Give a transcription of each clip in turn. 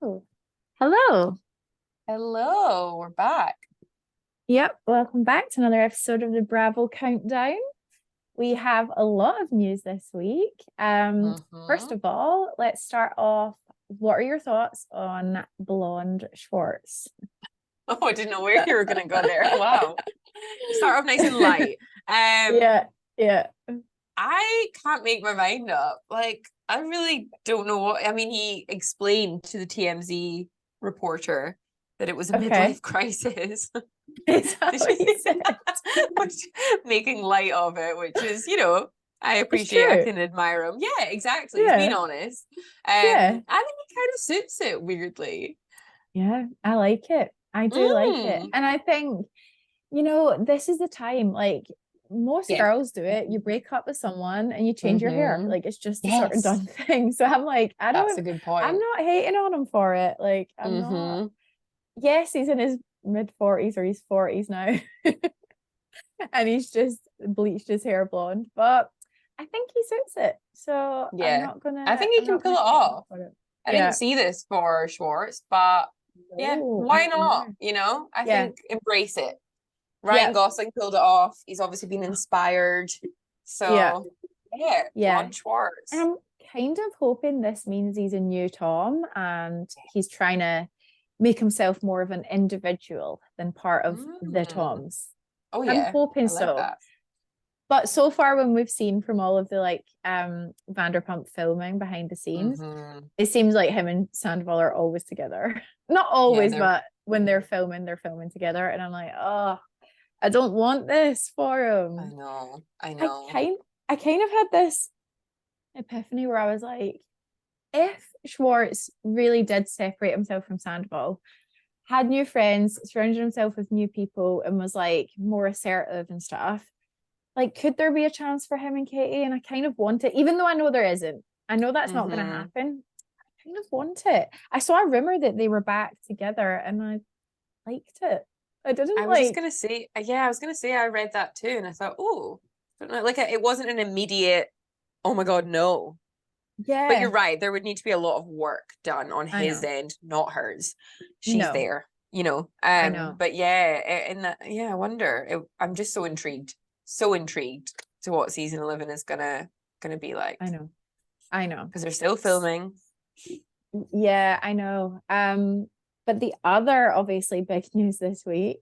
Oh, hello. Hello, we're back. Yep, welcome back to another episode of the Bravo Countdown. We have a lot of news this week. First Hmm. of all, let's start off. What are your thoughts on Blonde Schwartz? Oh, I didn't know where you were going to go there. Wow. Start off nice and light. Yeah, yeah. I can't make my mind up. I really don't know what. I mean, he explained to the TMZ reporter that it was a Okay. midlife crisis. Is that Did what you he see said? that? Which, making light of it, which is, I It's appreciate, I true. can admire him. Yeah, exactly. He's being Yeah, honest. yeah, I think he kind of suits it weirdly. yeah. I like it. I do like it. Mm. And I think this is the time, like most Yeah. girls do it. You break up with someone and you change your hair. Mm-hmm. Like it's just a sort of Yes, done thing. So I'm like, that's a good I'm point. not hating on him for it. Like I'm not, Mm-hmm. yes, he's in his mid 40s or he's 40s now. And he's just bleached his hair blonde. But I think he suits it. So Yeah. I think he I'm can not pull gonna it hate him off. for it. I didn't Yeah. see this for Schwartz, but yeah, Oh, I why don't not? know. I Yeah. think embrace it. Ryan Yeah. Gosling pulled it off. He's obviously been inspired. Yeah. So yeah, Yeah. blonde And Schwartz. I'm kind of hoping this means he's a new Tom and he's trying to make himself more of an individual than part of the Mm. Toms. Oh I'm yeah, hoping I like so. that. But so far, when we've seen from all of the Vanderpump filming behind the scenes, Mm-hmm. it seems like him and Sandoval are always together. Not Yeah, always, but when they're filming together. And I'm like, oh, I don't want this for I him. know, I I know. kind I kind of had this epiphany where I was like, if Schwartz really did separate himself from Sandoval, had new friends, surrounded himself with new people, and was like more assertive and stuff, like, could there be a chance for him and Katie? And I kind of want it, even though I know there isn't. I know that's not going to Mm-hmm. happen. I kind of want it. I saw a rumor that they were back together and I liked it. I didn't I was just like, gonna say, yeah, I was gonna say I read that too, and I thought, oh, don't know, like it wasn't an immediate, oh my God, no. But you're yeah, right, there would need to be a lot of work done on I his know. end, not hers. She's No, there, I know. But yeah, in that, yeah, I wonder. I'm just so intrigued to what season 11 is gonna be like I know. I know. because they're still filming. Yeah, I know. But the other obviously big news this week,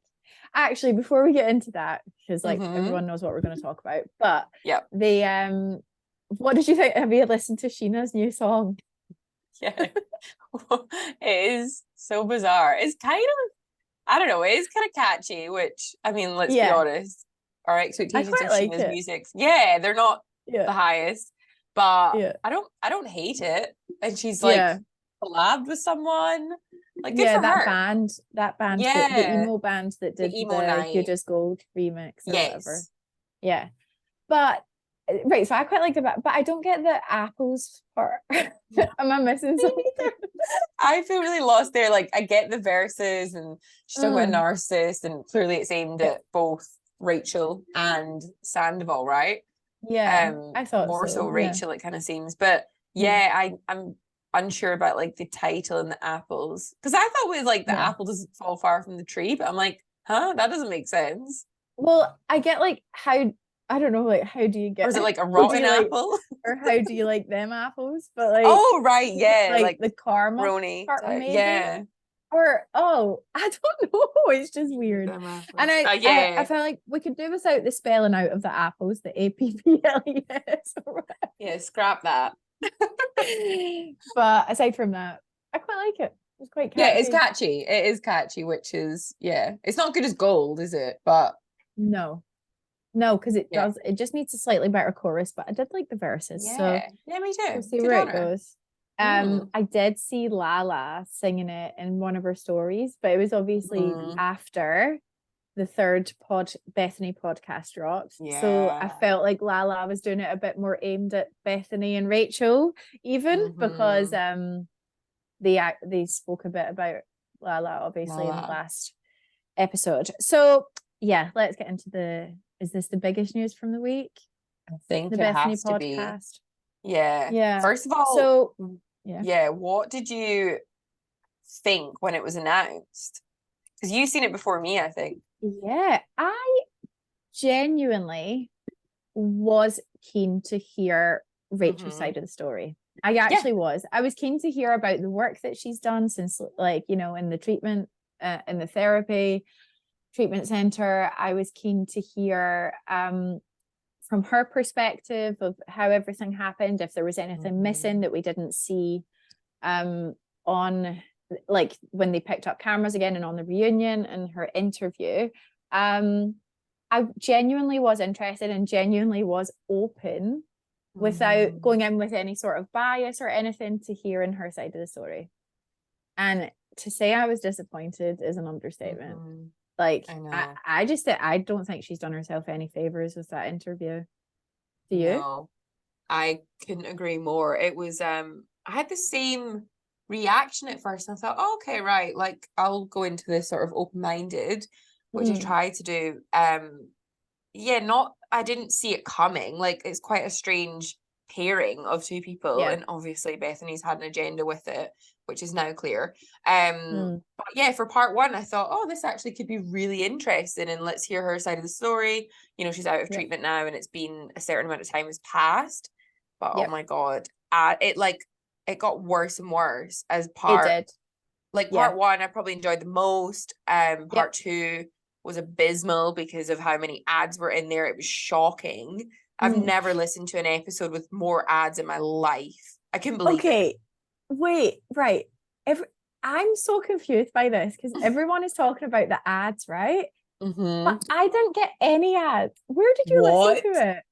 actually, before we get into that, because like Mm-hmm. everyone knows what we're going to talk about, but Yep. the what did you think? Have you listened to Sheena's new song? Yeah. It is so bizarre. It's kind of, I don't know, it is kind of catchy, which I mean, let's be Yeah, honest, our I expectations quite of like Sheena's it. music, yeah, they're not Yeah, the highest, but yeah, I don't hate it. And she's like yeah, collabed with someone. Like good yeah. for her. That band, the Yeah. emo band that The did emo the night. Good as Gold remix or whatever. Yes. Yeah, but right. So I quite like the band, but I don't get the apples part. Am I missing Me something? neither. I feel really lost there. Like I get the verses and she's talking about a Mm, narcissist and clearly it's aimed yeah, at both Rachel and Sandoval, right? yeah. I thought More so so. Yeah. Rachel, it kind of seems. But Mm, yeah, I'm unsure about like the title and the apples. Because I thought it was like the yeah. apple doesn't fall far from the tree, but I'm like, huh, that doesn't make sense. Well, I get like how I don't know, like how do you Or get is it like a how do rotten you like apple? or how do you like them apples? But like Oh, right, maybe it's yeah, like like the karma RHONY part type. maybe. Yeah. Or oh, I don't know. It's just weird. Them And apples. I Yeah. felt like we could do without the spelling out of the apples, the APPLES or whatever. Yeah, scrap that. But aside from that, I quite like it. It's quite Yeah, it's catchy. catchy. It is catchy, which is, yeah. It's not good as gold, is it? But No. No, because yeah. it just needs a slightly better chorus, but I did like the verses. So Yeah. Yeah, me we'll too. see Good where on it her. goes. Mm. I did see Lala singing it in one of her stories, but it was obviously Mm. after the third Bethenny podcast dropped. So I Yeah. felt like Lala was doing it a bit more aimed at Bethenny and Rachel, even because Mm-hmm. they spoke a bit about Lala obviously in the Lala. last episode. So yeah, let's get into is this the biggest news from the week? I think The it Bethany has to be. podcast. Yeah. Yeah. First of all, So yeah. yeah, what did you think when it was announced? Because you've seen it before me, I think. Yeah, I genuinely was keen to hear Rachel's side of the story. I actually was. I was keen to hear about the work that she's done since, like, you know, in the treatment, in the therapy treatment center. I was keen to hear from her perspective of how everything happened, if there was anything missing that we didn't see on, like, when they picked up cameras again and on the reunion and her interview. I genuinely was interested and genuinely was open without going in with any sort of bias or anything to hearing her side of the story. And to say I was disappointed is an understatement. Like, I don't think she's done herself any favors with that interview. Do you? No, I couldn't agree more. It was, I had the same reaction at first. And I thought, oh, okay, right, like, I'll go into this sort of open-minded, which I tried to do. I didn't see it coming. Like, it's quite a strange pairing of two people, and obviously Bethenny's had an agenda with it, which is now clear. But yeah, for part one, I thought, oh, this actually could be really interesting, and let's hear her side of the story. You know, she's out of treatment now, and it's been a certain amount of time has passed. But oh my God, it got worse and worse as part. It did. Like part one, I probably enjoyed the most. Part two was abysmal because of how many ads were in there. It was shocking. I've never listened to an episode with more ads in my life. I couldn't believe it. Wait, right. I'm so confused by this because everyone is talking about the ads, right? But I didn't get any ads. Where did you listen to it?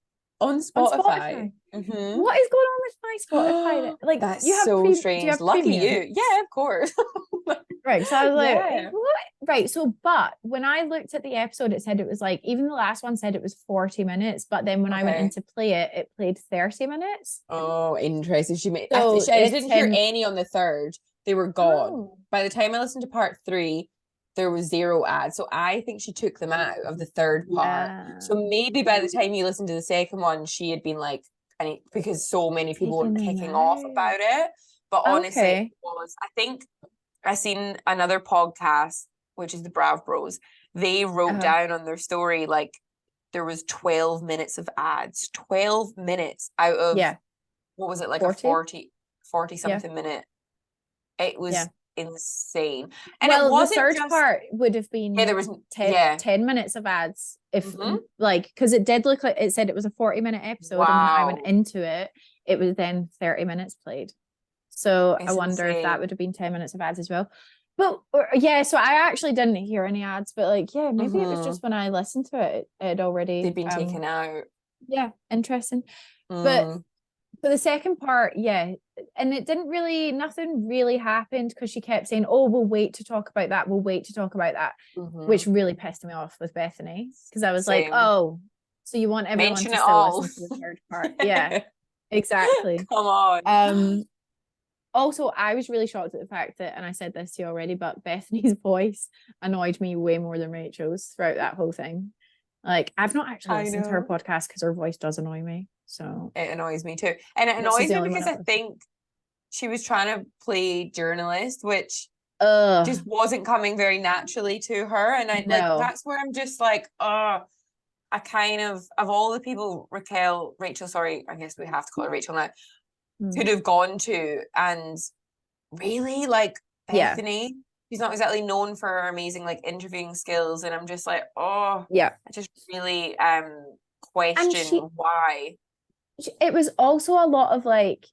On Spotify. What is going on with my Spotify? Like, that's you have so strange. Do you have Lucky premium? you. Yeah, of course. Right. So I was like, what? Right. So, but when I looked at the episode, it said it was like, even the last one said it was 40 minutes. But then when I went in to play it, it played 30 minutes. Oh, interesting. So I didn't hear any on the third. They were gone. By the time I listened to part 3, there was 0 ads. So I think she took them out of the third part. So maybe by the time you listened to the second one, she had been like, because so many people were kicking off about it. But honestly, it was, I think I seen another podcast, which is the Brav Bros. They wrote down on their story, like, there was 12 minutes of ads. 12 minutes out of, what was it, like 40 something minute. It was insane. And it wasn't the third part would have been there was 10 minutes of ads, if like, because it did look like it said it was a 40-minute episode, and when I went into it, it was then 30 minutes played. So I wonder if that would have been 10 minutes of ads as well. But so I actually didn't hear any ads, but like, maybe it was just when I listened to it, it had already they'd been taken out. Yeah, interesting. But for the second part, and it didn't really, nothing really happened because she kept saying, oh, we'll wait to talk about that. We'll wait to talk about that, which really pissed me off with Bethenny, because I was like, oh, so you want everyone to still listen to the third part. Yeah, exactly. Come on. Also, I was really shocked at the fact that, and I said this to you already, but Bethany's voice annoyed me way more than Rachel's throughout that whole thing. Like, I've not actually listened to her podcast because her voice does annoy me. So it annoys me too. And it annoys me because I think she was trying to play journalist, which just wasn't coming very naturally to her. And like, that's where I'm just like, I kind of all the people Rachel, sorry, I guess we have to call her Rachel now, could have gone to, and really, like, Bethenny, she's not exactly known for her amazing, like, interviewing skills, and I'm just like, I just really question why. It was also a lot of, like,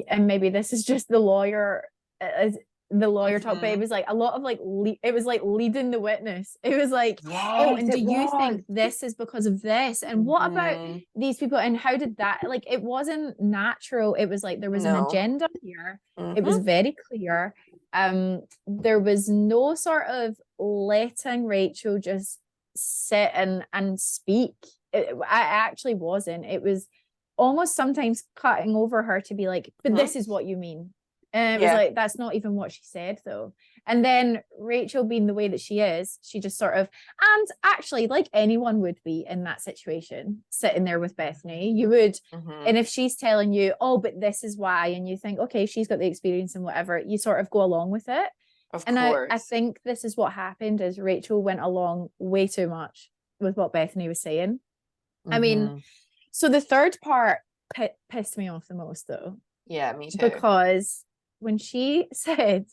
and maybe this is just the lawyer talk, but it was like a lot of, like, it was like leading the witness. It was like, and do you think this is because of this, and what about these people, and how did that, like, it wasn't natural. It was like there was an agenda here. It was very clear. There was no sort of letting Rachel just sit and speak. I actually wasn't. It was almost sometimes cutting over her to be like, but this is what you mean. And it was like, that's not even what she said though. And then Rachel being the way that she is, she just sort of, and actually like anyone would be in that situation, sitting there with Bethenny, you would, and if she's telling you, oh, but this is why, and you think, okay, she's got the experience and whatever, you sort of go along with it. Of course. I think this is what happened is Rachel went along way too much with what Bethenny was saying. I mean, so the third part pissed me off the most though. Yeah, me too. Because when she said,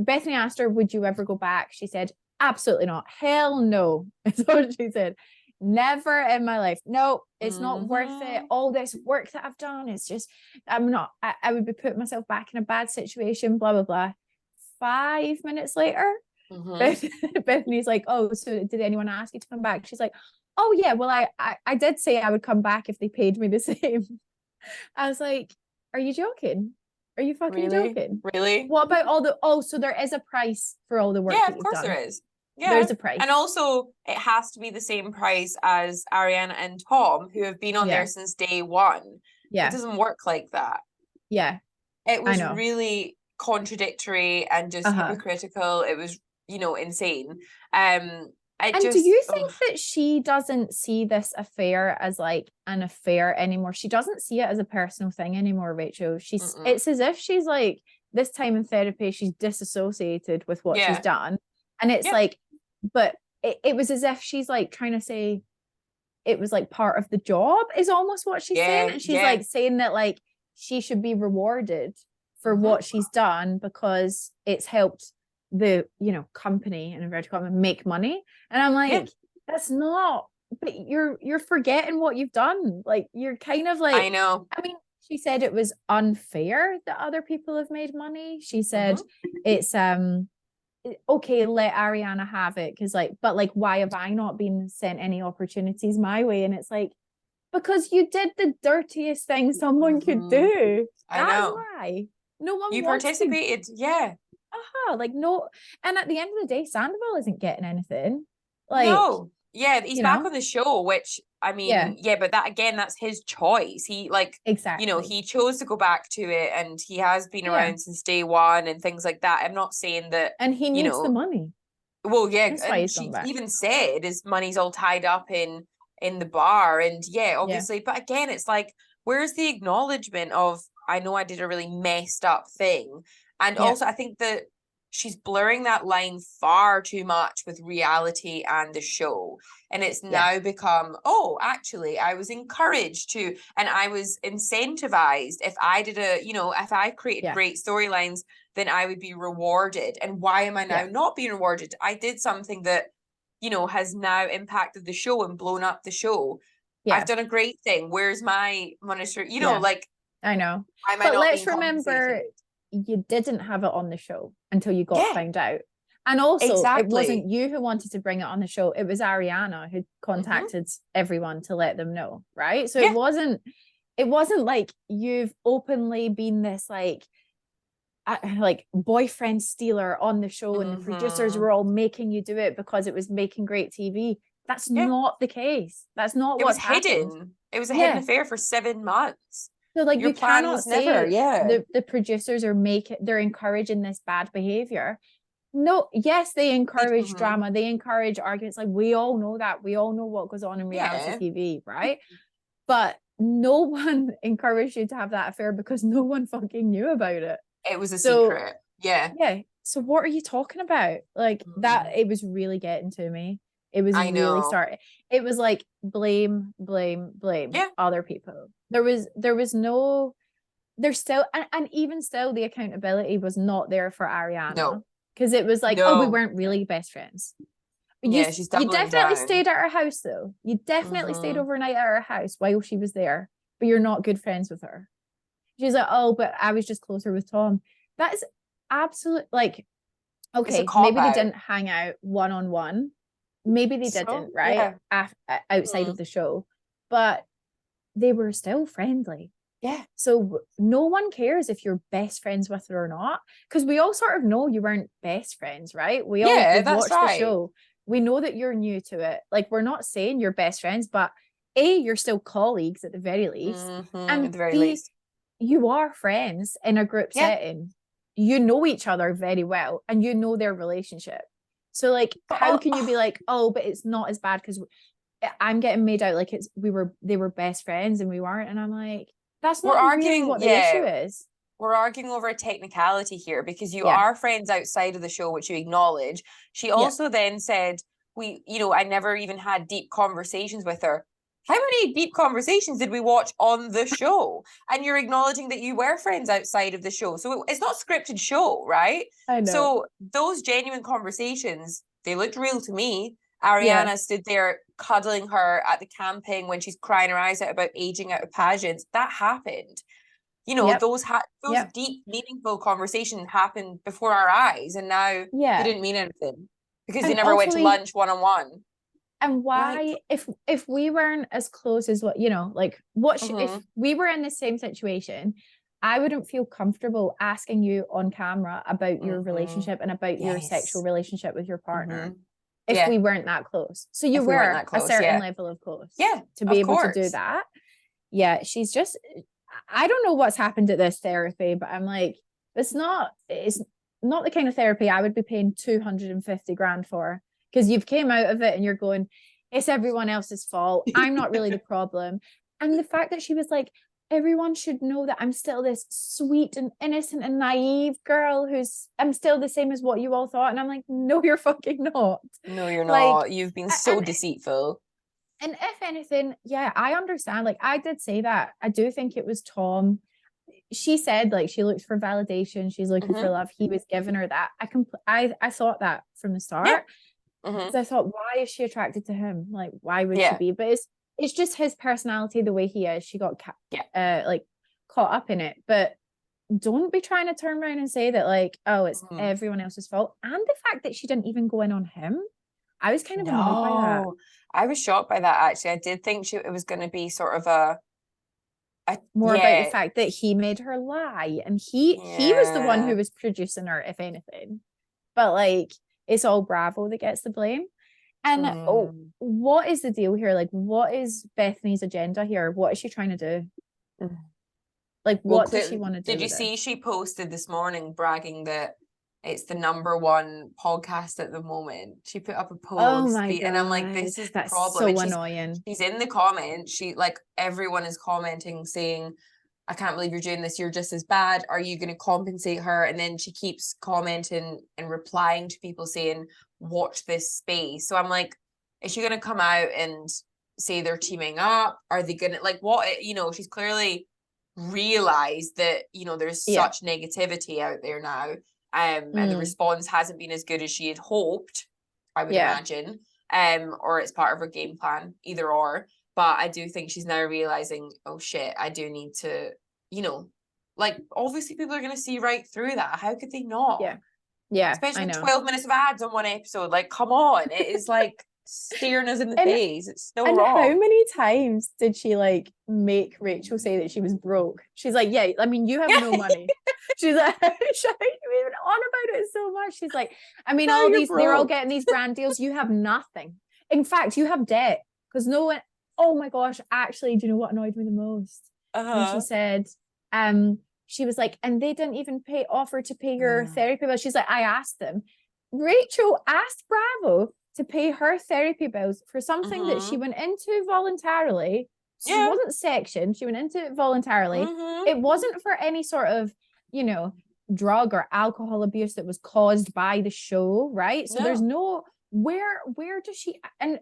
Bethenny asked her, would you ever go back? She said, absolutely not. Hell no. That's what she said. Never in my life. No, it's not worth it. All this work that I've done, it's just, I'm not, I would be putting myself back in a bad situation, blah, blah, blah. 5 minutes later, Bethany's like, oh, so did anyone ask you to come back? She's like, oh yeah, well, I did say I would come back if they paid me the same. I was like, are you joking? Are you fucking joking? Really? What about all the, so there is a price for all the work that you've done. Yeah, of course there is. Yeah. There's a price. And also it has to be the same price as Ariana and Tom, who have been on there since day one. Yeah. It doesn't work like that. Yeah. It was really contradictory and just hypocritical. It was, insane. Do you think that she doesn't see this affair as like an affair anymore? She doesn't see it as a personal thing anymore, Rachel. It's as if she's like, this time in therapy, she's disassociated with what she's done. And it's like, but it was as if she's like trying to say it was like part of the job is almost what she's saying. And she's like saying that like she should be rewarded for what she's done because it's helped the company and inverted commas make money. And I'm like, that's not, but you're forgetting what you've done. Like you're kind of like, I know. I mean, she said it was unfair that other people have made money. She said it's okay, let Ariana have it because but why have I not been sent any opportunities my way? And it's like, because you did the dirtiest thing someone could do. That's why. No one you participated. Like no, and at the end of the day, Scandavol isn't getting anything. Like no, he's back on the show, which I mean, but that again, that's his choice. He exactly, he chose to go back to it, and he has been around since day one and things like that. I'm not saying that, and he needs the money. Well, and she even said his money's all tied up in the bar, and obviously, but again, it's like, where's the acknowledgement of, I know I did a really messed up thing. And also, I think that she's blurring that line far too much with reality and the show. And it's now become, actually, I was encouraged to, and I was incentivized. If I did if I created great storylines, then I would be rewarded. And why am I now not being rewarded? I did something that, has now impacted the show and blown up the show. Yeah. I've done a great thing. Where's my monetary, I know. But let's remember, you didn't have it on the show until you got found out. And also it wasn't you who wanted to bring it on the show, it was Ariana who contacted everyone to let them know, right? So it wasn't like you've openly been this like boyfriend stealer on the show and the producers were all making you do it because it was making great TV. That's not the case. That's not what's hidden. It was a hidden affair for 7 months. So like you cannot say the producers are they're encouraging this bad behavior. No, yes, they encourage drama, they encourage arguments. Like we all know that. We all know what goes on in reality TV, right? But no one encouraged you to have that affair because no one fucking knew about it. It was a secret. Yeah. So what are you talking about? Like that, it was really getting to me. It was really starting. It was like blame other people. There's still and even still the accountability was not there for Ariana. No. Because it was like, we weren't really best friends. You definitely stayed at her house though. You definitely stayed overnight at her house while she was there, but you're not good friends with her. She's like, but I was just closer with Tom. That is absolute maybe they didn't hang out one-on-one. Maybe they didn't, right? Outside of the show, but they were still friendly. Yeah. So no one cares if you're best friends with her or not, because we all sort of know you weren't best friends, right? We all watched the show. We know that you're new to it. Like, we're not saying you're best friends, but A, you're still colleagues at the very least. And at the very least. you are friends in a group setting. You know each other very well, and you know their relationship. So like, how can you be like, oh, but it's not as bad because I'm getting made out like they were best friends and we weren't, and I'm like, that's not really what the issue is. We're arguing over a technicality here because you are friends outside of the show, which you acknowledge. She also then said, I never even had deep conversations with her. How many deep conversations did we watch on the show? And you're acknowledging that you were friends outside of the show. So it's not a scripted show, right? I know. So those genuine conversations, they looked real to me. Ariana stood there cuddling her at the camping when she's crying her eyes out about aging out of pageants. That happened. Those deep, meaningful conversations happened before our eyes, and now they didn't mean anything because they never went to lunch one-on-one. And why, if we weren't as close as if we were in the same situation, I wouldn't feel comfortable asking you on camera about your relationship and about your sexual relationship with your partner if we weren't that close. So you were a certain level of close. Yeah, to be able to do that. Yeah, she's just, I don't know what's happened at this therapy, but I'm like, it's not the kind of therapy I would be paying 250 grand for, because you've came out of it and you're going, it's everyone else's fault. I'm not really the problem. And the fact that she was like, everyone should know that I'm still this sweet and innocent and naive girl I'm still the same as what you all thought. And I'm like, no, you're fucking not. No, you're not. You've been so deceitful. And if anything, I understand. Like, I did say that. I do think it was Tom. She said, like, she looks for validation. She's looking for love. He was giving her that. I thought that from the start. Yeah. So I thought, why is she attracted to him? Like, why would she be? But it's just his personality, the way he is. She got caught up in it. But don't be trying to turn around and say that, like, oh, it's everyone else's fault. And the fact that she didn't even go in on him. I was kind of annoyed by that. I was shocked by that, actually. I did think it was going to be sort of a more about the fact that he made her lie, and he was the one who was producing her, if anything. But like, it's all Bravo that gets the blame. And what is the deal here? Like, what is Bethenny's agenda here? What is she trying to do? Like, what does she want to do? Did you see she posted this morning bragging that it's the #1 podcast at the moment? She put up a post. Oh my God. And I'm like, this is the problem. So annoying. She's in the comments. Everyone is commenting saying, I can't believe you're doing this. You're just as bad. Are you going to compensate her? And then she keeps commenting and replying to people saying, watch this space. So I'm like, is she going to come out and say they're teaming up? Are they going to, like, what, she's clearly realized that, there's such negativity out there now. And the response hasn't been as good as she had hoped, I would imagine. Or it's part of her game plan, either or. But I do think she's now realizing, oh shit, I do need to, obviously people are going to see right through that. How could they not? Yeah. Especially 12 minutes of ads on one episode. Like, come on. It is like staring us in the face. It's so wrong. How many times did she make Rachel say that she was broke? She's like, yeah, I mean, you have no money. She's like, she's even on about it so much. She's like, I mean, all these, they're all getting these brand deals. You have nothing. In fact, you have debt because no one, oh my gosh, actually, do you know what annoyed me the most? When she said, she was like, and they didn't even offer to pay your therapy bill. She's like, I asked them. Rachel asked Bravo to pay her therapy bills for something that she went into voluntarily. She wasn't sectioned. She went into it voluntarily. It wasn't for any sort of, drug or alcohol abuse that was caused by the show, right? So there's no, where does she, and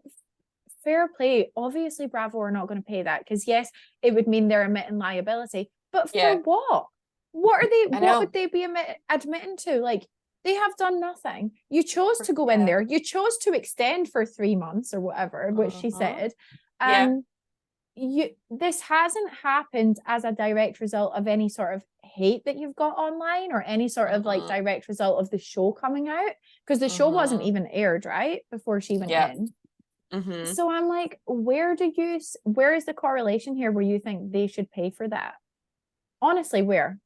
fair play, obviously Bravo are not going to pay that, because yes, it would mean they're admitting liability, but for what? What would they be admitting to? Like, they have done nothing. You chose to go in there. You chose to extend for 3 months or whatever, which she said. This hasn't happened as a direct result of any sort of hate that you've got online, or any sort of direct result of the show coming out, because the show wasn't even aired right before she went in. So I'm like, where is the correlation here where you think they should pay for that? Honestly, where?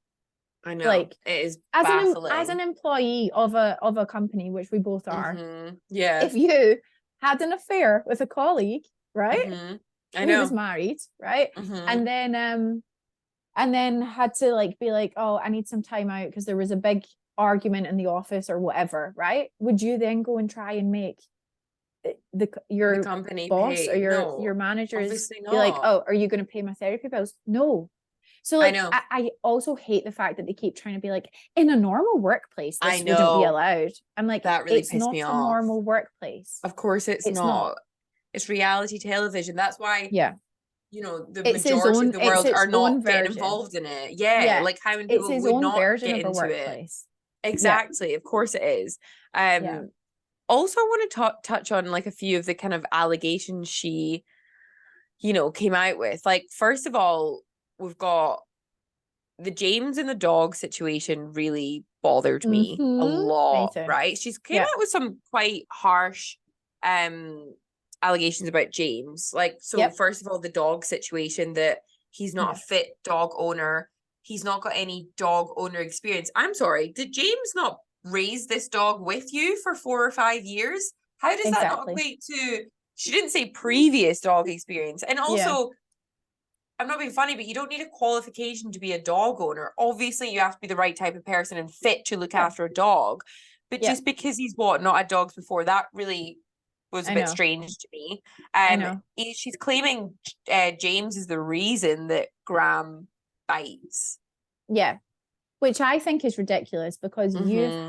I know, like, it is baffling. As an employee of a company, which we both are, if you had an affair with a colleague, right, I know, who was married, right, and then and then had to like be like, oh, I need some time out because there was a big argument in the office or whatever, right? Would you then go and try and make The your company boss or pay? No, your managers obviously be like, not. oh, are you going to pay my therapy bills? No. So I like know. I also hate the fact that they keep trying to be like, in a normal workplace I this wouldn't be know. allowed. I'm like, That really it's pissed not me a off. normal workplace. Of course it's It's not. not. It's reality television. That's why, Yeah. you know, the It's his majority of own, the it's world its are own not getting version. involved in it. Yeah, Yeah. like how many It's people his would own not version get of a into it? workplace. Yeah. Exactly. Of course it is. Yeah. Also I want to touch on like a few of the kind of allegations she, you know, came out with. Like, first of all, we've got the James and the dog situation really bothered me a Me lot, too. right? She's came Yeah. out with some quite harsh allegations about James. Like, so Yep. first of all, the dog situation, that he's not a fit dog owner. He's not got any dog owner experience. I'm sorry, did James not raise this dog with you for 4 or 5 years? How does that not Exactly. equate to, she didn't say previous dog experience. And Yeah. also, I'm not being funny, but you don't need a qualification to be a dog owner. Obviously, you have to be the right type of person and fit to look Yeah. after a dog. But Yeah. just because he's not had dogs before, that really was a I bit know. strange to me. I know. She's claiming James is the reason that Graham bites. Yeah. Which I think is ridiculous because you've Mm-hmm.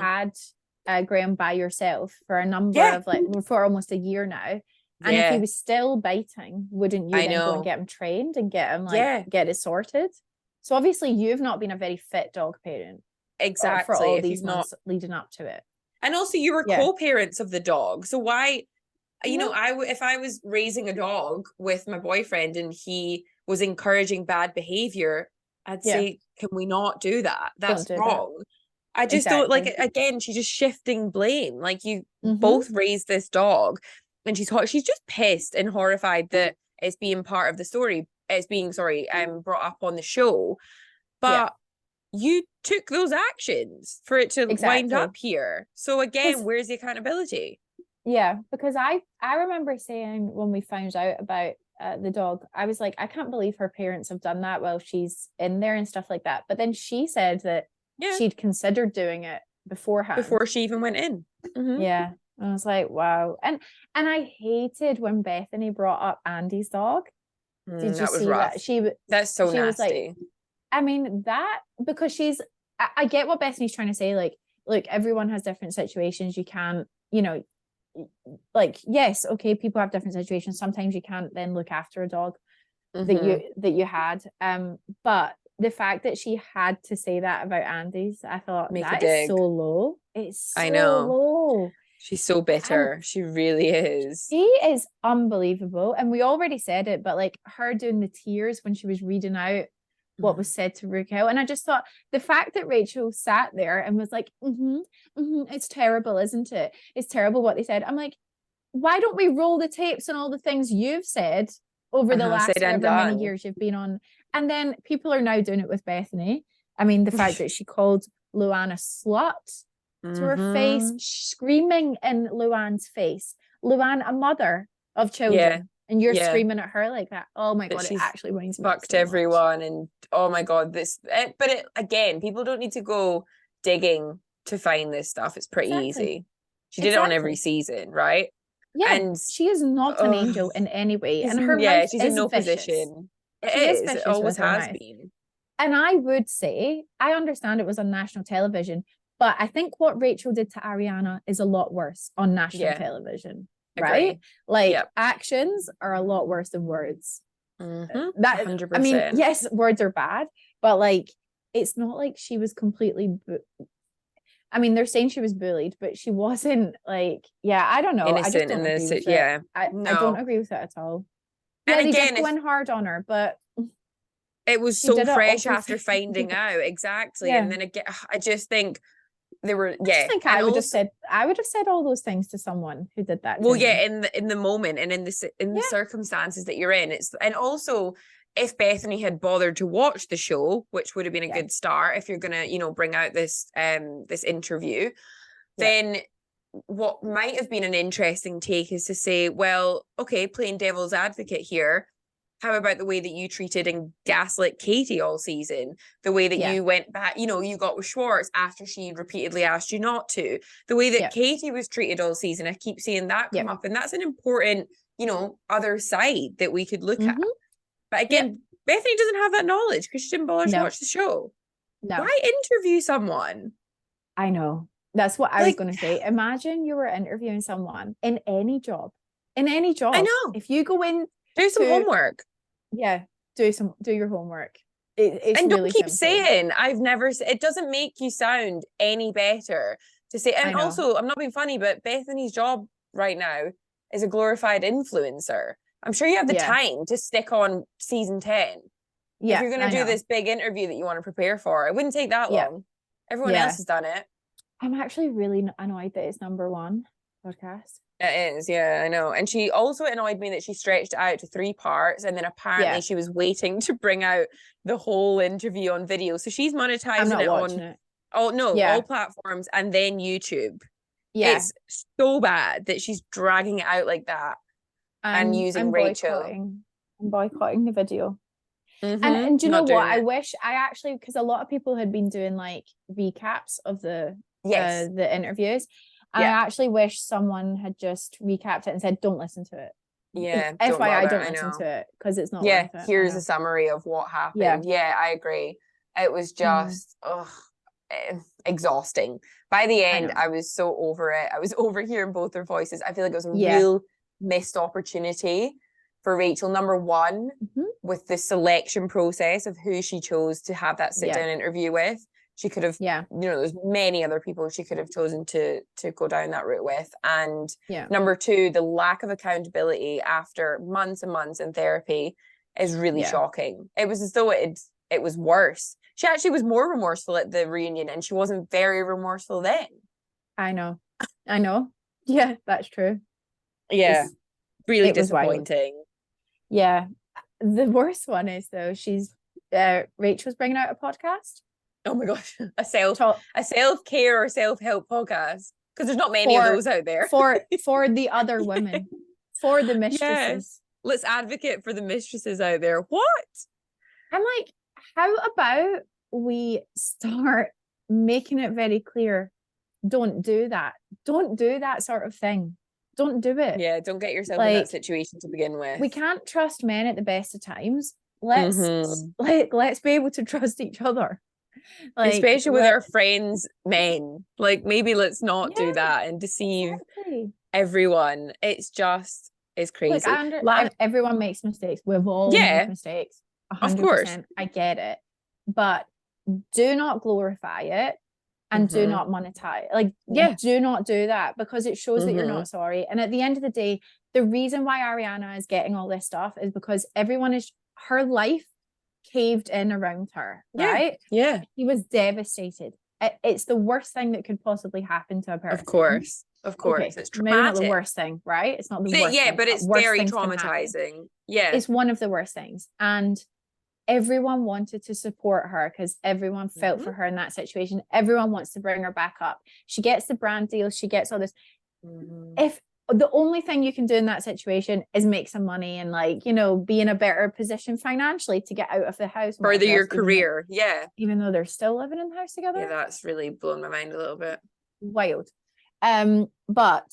had Graham by yourself for a number Yeah. of like for almost a year now. And if he Yeah, was still biting, wouldn't you I then go and know. get him trained and get him like Yeah, get it sorted? So obviously you've not been a very fit dog parent for exactly. all If you've these not, months leading up to it. and also you were Yeah. co-parents of the dog, so why? You know, Mm-hmm. if I was raising a dog with my boyfriend and he was encouraging bad behavior, I'd Yeah. say, can we not do that? Don't That's do that. wrong. I just don't like Exactly. it. Again, she's just shifting blame. Like, you Mm-hmm. both raised this dog, and she's just pissed and horrified that it's being part of the story. It's being, sorry, brought up on the show. Yeah. But you took those actions for it to wind Exactly. up here. So again, Because where's the accountability? yeah, because I remember saying when we found out about the dog, I was like, I can't believe her parents have done that while she's in there and stuff like that. But then she said that Yeah, she'd considered doing it beforehand. before she even went in. Mm-hmm. Yeah. And I was like, wow. And I hated when Bethenny brought up Andy's dog. Did you That was see rough. that? That's so She was like, nasty. I mean, that because I get what Bethany's trying to say. Like, look, everyone has different situations. You can't, like, yes, okay, people have different situations. Sometimes you can't then look after a dog that you had. But the fact that she had to say that about Andy's, I thought Make a that is so dig. low. It's I so know. low. She's so And bitter. She really is. she is unbelievable. And we already said it, but like her doing the tears when she was reading out what was said to Raquel. And I just thought the fact that Rachel sat there and was like, it's terrible, isn't it? It's terrible what they said. I'm like, why don't we roll the tapes on all the things you've said over the last Said and however many done. years you've been on? And then people are now doing it with Bethenny. I mean, the fact that she called Luann a slut to her face, screaming in Luann's face. Luann, a mother of children. Yeah. And you're screaming at her like that. Oh my God, it actually winds me up fucked so everyone. much. And oh my God, again, people don't need to go digging to find this stuff. It's pretty easy. She did it on every season, right? Yeah, And she is not an angel in any way. And her mouth she's is in no vicious. position. She is It vicious always with her has mouth. been. And I would say, I understand it was on national television, but I think what Rachel did to Ariana is a lot worse on national television, right? Agree. Like actions are a lot worse than words. That 100%. I mean, yes, words are bad, but like it's not like she was completely I mean, they're saying she was bullied, but she wasn't like, I don't know. Innocent I just don't agree with it. I don't agree with it at all. Yeah, and they did go in hard on her, but it was so fresh after finding out. Exactly. And then again, I just think they were, I think I would have said all those things to someone who did that. Well, in the moment and in the circumstances that you're in, and also if Bethenny had bothered to watch the show, which would have been a good start if you're gonna, bring out this this interview, then what might have been an interesting take is to say, well, okay, playing devil's advocate here, how about the way that you treated and gaslit Katie all season? The way that you went back, you know, you got with Schwartz after she repeatedly asked you not to. The way that Katie was treated all season. I keep seeing that come up. And that's an important, you know, other side that we could look at. But again, Bethenny doesn't have that knowledge because she didn't bother to watch the show. No. Why interview someone? I know. That's what I was going to say. Imagine you were interviewing someone in any job. In any job. I know. If you go in, do some homework. Yeah, do your homework. It's and really don't keep simple. saying I've never. It doesn't make you sound any better to say. And also, I'm not being funny, but Bethany's job right now is a glorified influencer. I'm sure you have the time to stick on season 10. Yeah, if you're going to do this big interview that you want to prepare for, it wouldn't take that long. Everyone else has done it. I'm actually really annoyed that it's #1 podcast. It is, yeah, I know. And she also annoyed me that she stretched it out to 3 parts, and then apparently she was waiting to bring out the whole interview on video. So she's monetizing it on all platforms and then YouTube. Yeah, it's so bad that she's dragging it out like that and using Rachel. I'm boycotting the video. And do you know what? I wish because a lot of people had been doing like recaps of the interviews. I actually wish someone had just recapped it and said, don't listen to it. Yeah. FYI, don't listen to it because it's not worth it. Here's a summary of what happened. Yeah, I agree. It was just exhausting. By the end, I was so over it. I was over hearing both their voices. I feel like it was a real missed opportunity for Rachel. #1, with the selection process of who she chose to have that sit-down interview with. She could have, you know, there's many other people she could have chosen to go down that route with. And #2, the lack of accountability after months and months in therapy is really shocking. It was as though it was worse. She actually was more remorseful at the reunion, and she wasn't very remorseful then. I know. Yeah, that's true. Yeah, really disappointing. Yeah. The worst one is though, Rachel's bringing out a podcast. Oh my gosh, a self-care or self-help podcast, because there's not many of those out there. for the other women, for the mistresses. Let's advocate for the mistresses out there. What? I'm like, how about we start making it very clear, don't do that. Don't do that sort of thing. Don't do it. Yeah, don't get yourself in that situation to begin with. We can't trust men at the best of times. Let's be able to trust each other. Like, especially with our friends men, like maybe let's not do that and deceive everyone. It's crazy. Everyone makes mistakes. We've all made mistakes, 100%. Of course, I get it, but do not glorify it and do not monetize. Do not do that, because it shows that you're not sorry. And at the end of the day, the reason why Ariana is getting all this stuff is because her life caved in around her, right? Yeah. He was devastated. It's the worst thing that could possibly happen to a person. Of course. Okay. It's traumatic. Maybe not the worst thing, right? It's not the worst thing, but it's very traumatizing. Yeah. It's one of the worst things. And everyone wanted to support her because everyone felt for her in that situation. Everyone wants to bring her back up. She gets the brand deal. She gets all this. If the only thing you can do in that situation is make some money and be in a better position financially to get out of the house, further your career, even though they're still living in the house together. Yeah, that's really blown my mind a little bit. Wild. But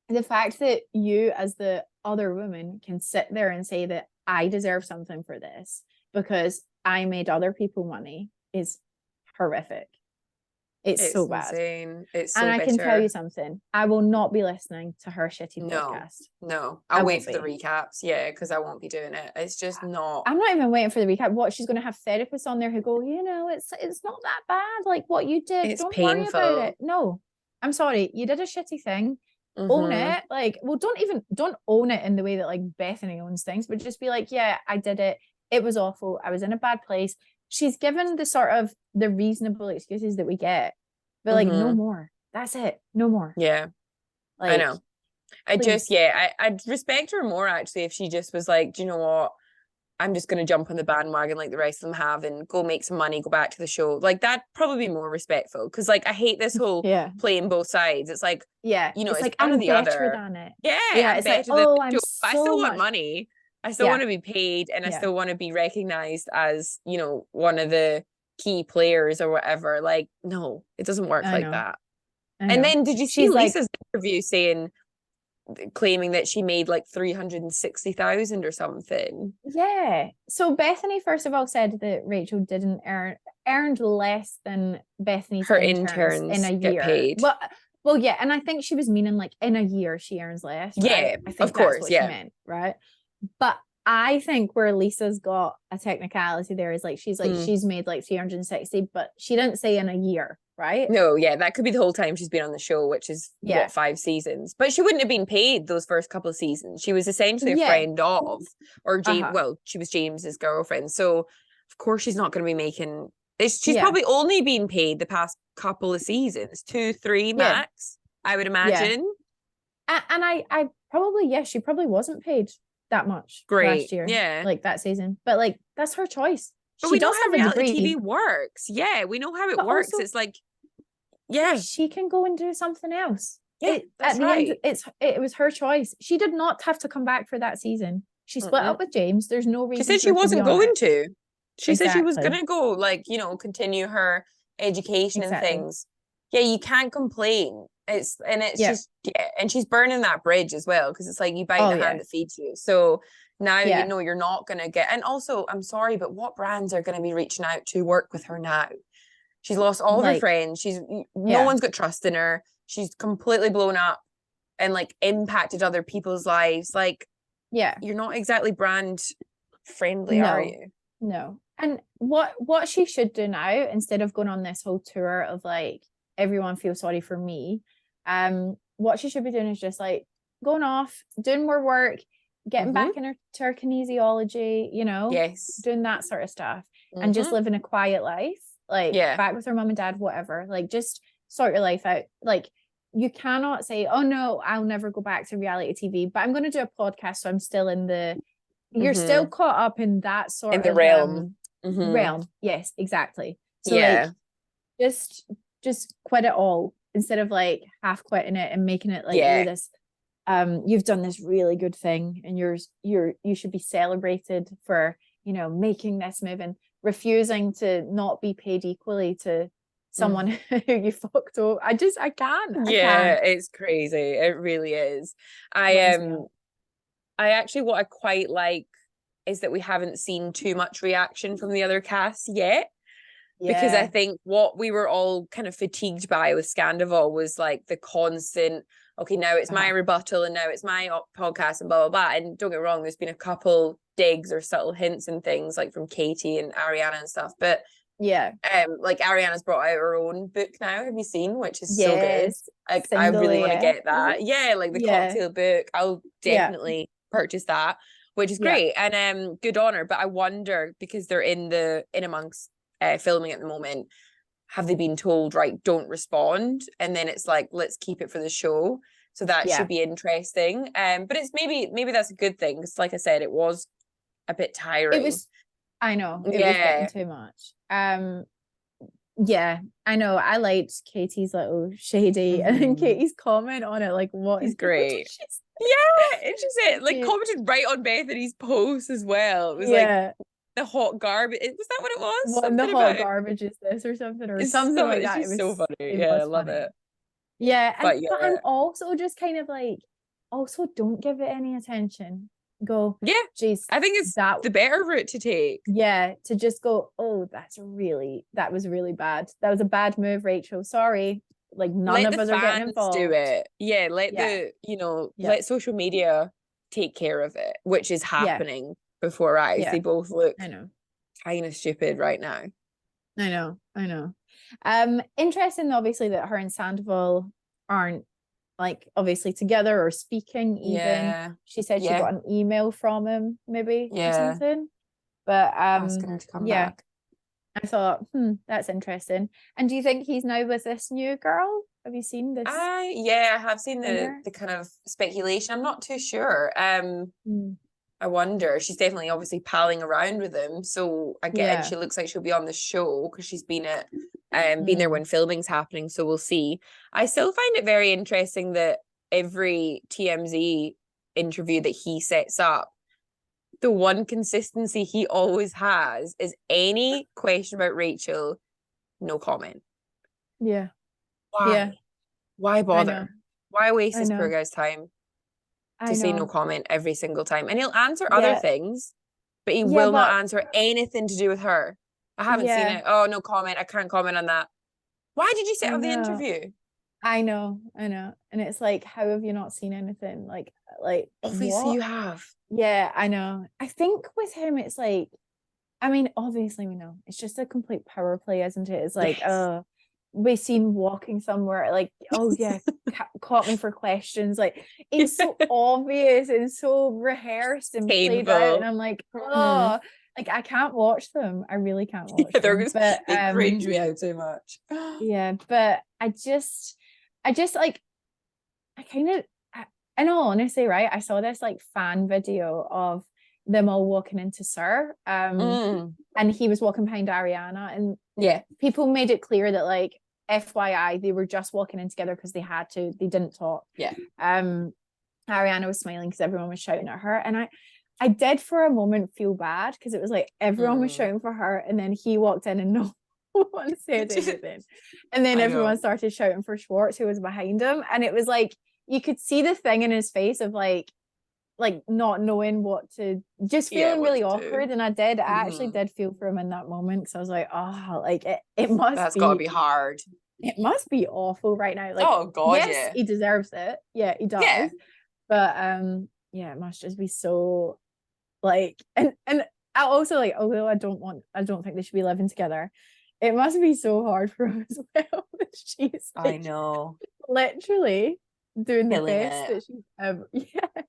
the fact that you as the other woman can sit there and say that I deserve something for this because I made other people money is horrific. It's so bad. Insane. It's so and I bitter. can tell you something. I will not be listening to her shitty podcast. No. I'll wait for the recaps. Yeah, because I won't be doing it. It's just not. I'm not even waiting for the recap. What, she's going to have therapists on there who go, it's not that bad. Like what you did. It's don't painful. worry about it. No, I'm sorry. You did a shitty thing. Own it. Don't own it in the way that Bethenny owns things, but just be like, yeah, I did it. It was awful. I was in a bad place. She's given the sort of the reasonable excuses that we get, but no more. That's it. No more. Yeah. I know. I'd respect her more actually if she just was like, do you know what? I'm just going to jump on the bandwagon like the rest of them have and go make some money, go back to the show. Like that'd probably be more respectful. Cause I hate this whole playing both sides. It's like, it's one or the other. Than it. Yeah. It's like, I still want money. I still want to be paid, and I still want to be recognized as, you know, one of the key players or whatever. Like, no, it doesn't work like that. And then did you see Lisa's interview claiming that she made like 360,000 or something? Yeah. So Bethenny, first of all, said that Rachel didn't earned less than Bethany's her interns in a year. Get paid. Well, yeah, and I think she was meaning like in a year she earns less. Right? Yeah, I think of course, that's what she meant, right? But I think where Lisa's got a technicality there is like she's made like 360, but she didn't say in a year, right? No, yeah, that could be the whole time she's been on the show, which is what, 5 seasons. But she wouldn't have been paid those first couple of seasons. She was essentially a friend of, or James. Well, she was James's girlfriend, so of course she's not going to be making. She's probably only been paid the past couple of seasons, 2, 3 max, I would imagine. And I probably, she probably wasn't paid that much last year, like that season. But like that's her choice. But we know how reality TV works. Yeah, we know how it works. Also, it's like, she can go and do something else. Yeah, that's right. It was her choice. She did not have to come back for that season. She split up with James. There's no reason. She said she wasn't going to. She said she was going to go, like, you know, continue her education and things. Yeah, you can't complain. It's just, and she's burning that bridge as well, because it's like you bite the hand that feeds you. So now you know you're not going to get, and also, I'm sorry, but what brands are going to be reaching out to work with her now? She's lost all of her friends. No one's got trust in her. She's completely blown up and like impacted other people's lives. Like, you're not exactly brand friendly, are you? No. And what she should do now, instead of going on this whole tour of like everyone feels sorry for me, what she should be doing is just like going off, doing more work, getting back into her kinesiology, you know, doing that sort of stuff, and just living a quiet life, like back with her mom and dad, whatever. Like just sort your life out. Like you cannot say, oh no, I'll never go back to reality TV, but I'm going to do a podcast, so I'm still in the. You're still caught up in that sort of realm. Realm. Yes, exactly. So like just quit it all instead of like half quitting it and making it like this you've done this really good thing and you should be celebrated for, you know, making this move and refusing to not be paid equally to someone who you fucked over. I can't. It's crazy. It really is. I actually, what I quite like is that we haven't seen too much reaction from the other cast yet. Because I think what we were all kind of fatigued by with Scandavol was like the constant, okay, now it's my rebuttal and now it's my podcast and blah, blah, blah. And don't get me wrong, there's been a couple digs or subtle hints and things like from Katie and Ariana and stuff. But like Ariana's brought out her own book now, have you seen? Which is so good. Like I really want to get that. Yeah, like the cocktail book. I'll definitely purchase that, which is great. And good on her. But I wonder, because they're in amongst filming at the moment, have they been told, right, don't respond, and then it's like, let's keep it for the show? So that should be interesting. But it's maybe that's a good thing, because like I said, it was a bit tiring. It was getting too much. I know. I liked Katie's little shady and Katie's comment on it, like, what is great. It's just it, like, commented right on Bethany's post as well. It was like the hot garbage. Was that what it was? What the hot garbage is this or something, or something like that? It was so funny. I love it. Yeah, but I'm also just kind of like, also don't give it any attention. Go, geez, I think it's the better route to take. Yeah, to just go, oh, that was really bad. That was a bad move, Rachel. Sorry. Like none of us are getting involved. Do it. Let social media take care of it, which is happening before our eyes. They both look kind of stupid right now. I know. Interesting, obviously, that her and Scandavol aren't like obviously together or speaking even. She said she got an email from him maybe or something. But asking her to come back. I thought, that's interesting. And do you think he's now with this new girl? Have you seen this? I have seen the kind of speculation. I'm not too sure. I wonder. She's definitely obviously palling around with him. So again, she looks like she'll be on the show because she's been been there when filming's happening. So we'll see. I still find it very interesting that every TMZ interview that he sets up, the one consistency he always has is any question about Rachel, no comment. Yeah. Why? Yeah. Why bother? know. Why waste I this know. poor guy's time I to say no know. comment every single time? And he'll answer other Yeah. things, but he Yeah, will not but answer anything to do with her. I haven't seen yeah, it. Oh, no comment. I can't comment on that. Why did you set I up the know. interview? I know. And it's like, how have you not seen anything? Like Obviously what? you have. Yeah, I know. I think with him, it's like, I mean, obviously we know it's just a complete power play, isn't it? It's like, Yes. we seen walking somewhere, like, oh yeah, caught me for questions. Like, it's so obvious and so rehearsed and played out, and Painful. I'm like, oh, like I can't watch them. I really can't watch Yeah, them. But they cringe me out so much. yeah, but I just like, I kind of, in all honesty, right? I saw this like fan video of them all walking into Sir, Mm. and he was walking behind Ariana, and Yeah. people made it clear that, like, FYI, they were just walking in together because they had to. They didn't talk. Yeah. Ariana was smiling because everyone was shouting at her, and I did for a moment feel bad because it was like everyone was shouting for her, and then he walked in and no one said anything, and then everyone started shouting for Schwartz, who was behind him, and it was like you could see the thing in his face of like not knowing what to, just feeling really awkward. And I actually did feel for him in that moment, because I was like, oh, like it must That's be, gotta be hard. it must be awful right now. Like, oh god, yes, yeah, he deserves it. Yeah, he does. Yeah. But yeah, it must just be so, like, and I also, like, although I don't think they should be living together, it must be so hard for him as well. She's like, I know, literally doing the killing best it. that she's ever. Yeah.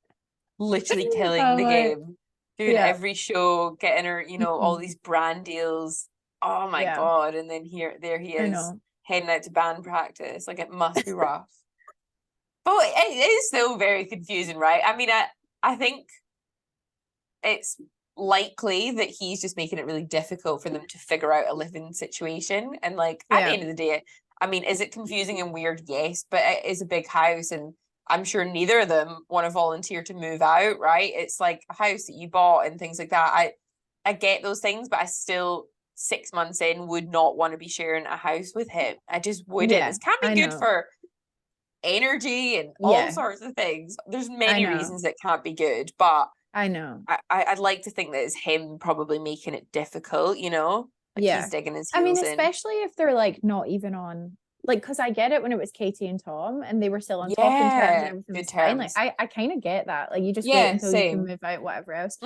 Literally killing the I'm like, game, doing yeah, every show, getting her, all these brand deals. Oh my yeah, god! And then there he I is know. heading out to band practice. Like, it must be rough. But it is still very confusing, right? I mean, I think it's likely that he's just making it really difficult for them to figure out a living situation. And like, at the end of the day, I mean, is it confusing and weird? Yes, but it is a big house, and I'm sure neither of them want to volunteer to move out, right? It's like a house that you bought and things like that. I get those things, but I still, 6 months in, would not want to be sharing a house with him. I just wouldn't. Yeah, This can't be I good know. for energy and all sorts of things. There's many reasons it can't be good, but I know. I'd like to think that it's him probably making it difficult, like he's digging his I mean, heels in. especially if they're like not even on, like, because I get it when it was Katie and Tom and they were still on talking terms and everything was fine. Like, I kind of get that. Like, you just wait until you can move out, whatever else,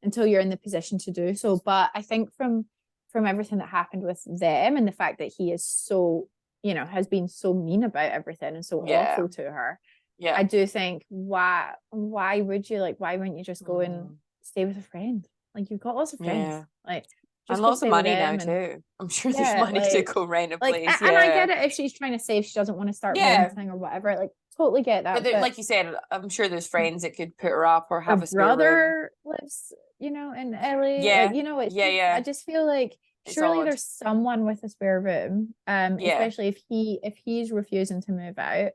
until you're in the position to do so. But I think from everything that happened with them and the fact that he is so, has been so mean about everything and so awful to her. Yeah. I do think, why would you, like, why wouldn't you just go and stay with a friend? Like, you've got lots of friends. Like, and lots of money now too. I'm sure there's money to go rent a place. And I get it if she's trying to save, she doesn't want to start renting or whatever. Like, totally get that. But like you said, I'm sure there's friends that could put her up or have a spare brother room. Lives, in LA. Yeah. Like, I just feel like surely there's someone with a spare room. Especially if he's refusing to move out.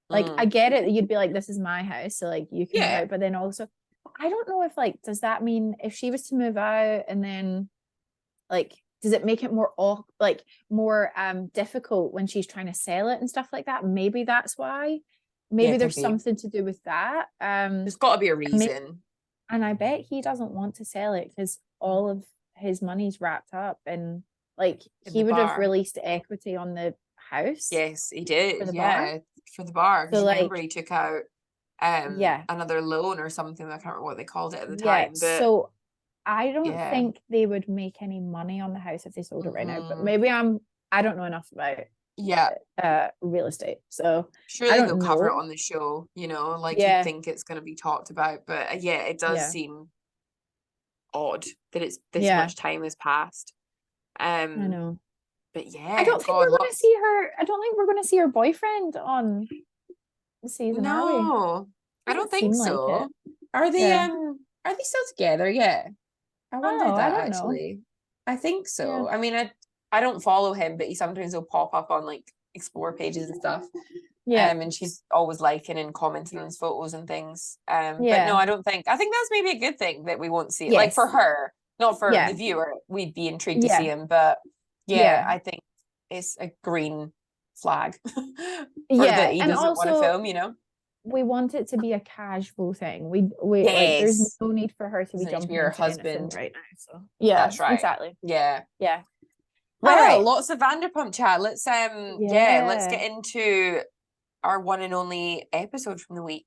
Like, I get it that you'd be like, this is my house, so like you can move out. But then also, I don't know if, like, does that mean if she was to move out and then, like, does it make it more difficult when she's trying to sell it and stuff like that? Maybe that's why. Maybe there's something to do with that. There's got to be a reason. And I bet he doesn't want to sell it because all of his money's wrapped up, and like he would have released equity on the house. Yes, he did. For the bar. For the bar. So, like, remember he took out another loan or something. I can't remember what they called it at the time. But so I don't think they would make any money on the house if they sold it right now. But maybe I don't know enough about real estate. So surely they'll cover it on the show, like you think it's going to be talked about. But it does seem odd that it's this much time has passed. I know. But I don't think we're going to see her. I don't think we're going to see her boyfriend on the season. No, I don't think so. Like, are they are they still together? Yeah. I wondered that, I don't actually know. I think so. Yeah. I mean, I don't follow him, but he sometimes will pop up on like explore pages and stuff. Yeah. And she's always liking and commenting on his photos and things. But no, Yeah. I think that's maybe a good thing that we won't see it. Yes. Like for her, not for Yeah. the viewer, we'd be intrigued to Yeah. see him. But Yeah. I think it's a green flag for Yeah. that he And doesn't want to also, film, you know? we want it to be a casual thing. We like, there's Yes. no need for her to be Doesn't need to jumping be her into anything husband. right now. So yeah, That's right. exactly. Yeah. Yeah. Well, All right. lots of Vanderpump chat. Let's let's get into our one and only episode from the week.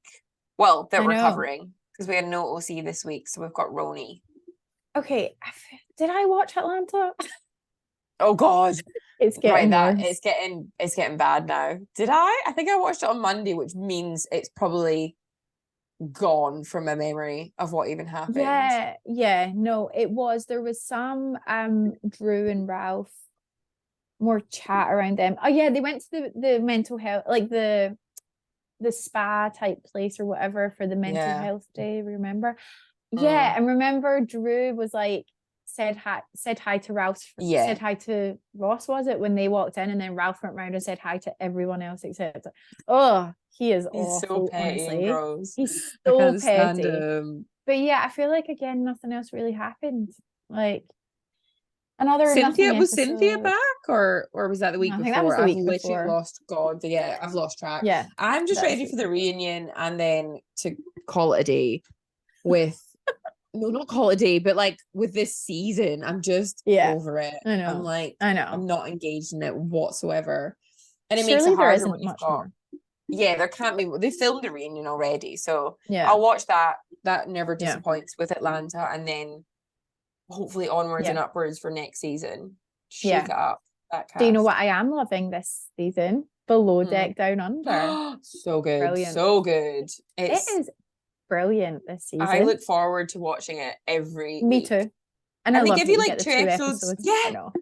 Well, that we're covering, because we had no OC this week, so we've got RHONY. Okay, did I watch Atlanta? Oh God, it's getting worse. It's getting bad now. Did I? I think I watched it on Monday, which means it's probably gone from my memory of what even happened. Yeah. No, it was. There was some Drew and Ralph more chat around them. Oh yeah, they went to the mental health, like the spa type place or whatever for the mental health day, remember? Yeah, and remember Drew was like said hi to Ralph, said hi to Ross, was it, when they walked in, and then Ralph went round and said hi to everyone else except he's awful, so petty, honestly. and gross. He's so I can't petty. stand him. But yeah, I feel like again nothing else really happened. Like another Cynthia episode. back, or was that the week before? That was the week literally before. I've lost track. Yeah, I'm just ready for the reunion and then to call it a day with no, not call it a day, but like with this season, I'm just over it. I know. I'm like, I know. I'm not engaged in it whatsoever, and it Surely makes it harder there isn't when you've much got. More. Yeah, there can't be. They filmed the reunion already, so yeah, I'll watch that. That never disappoints with Atlanta, and then hopefully onwards and upwards for next season. Shake it up. That cast. Do you know what I am loving this season? Below Deck Down Under. So good. Brilliant. So good. It is brilliant this season. I look forward to watching it every Me week. too. And they give you like 2 episodes. Yeah. I know.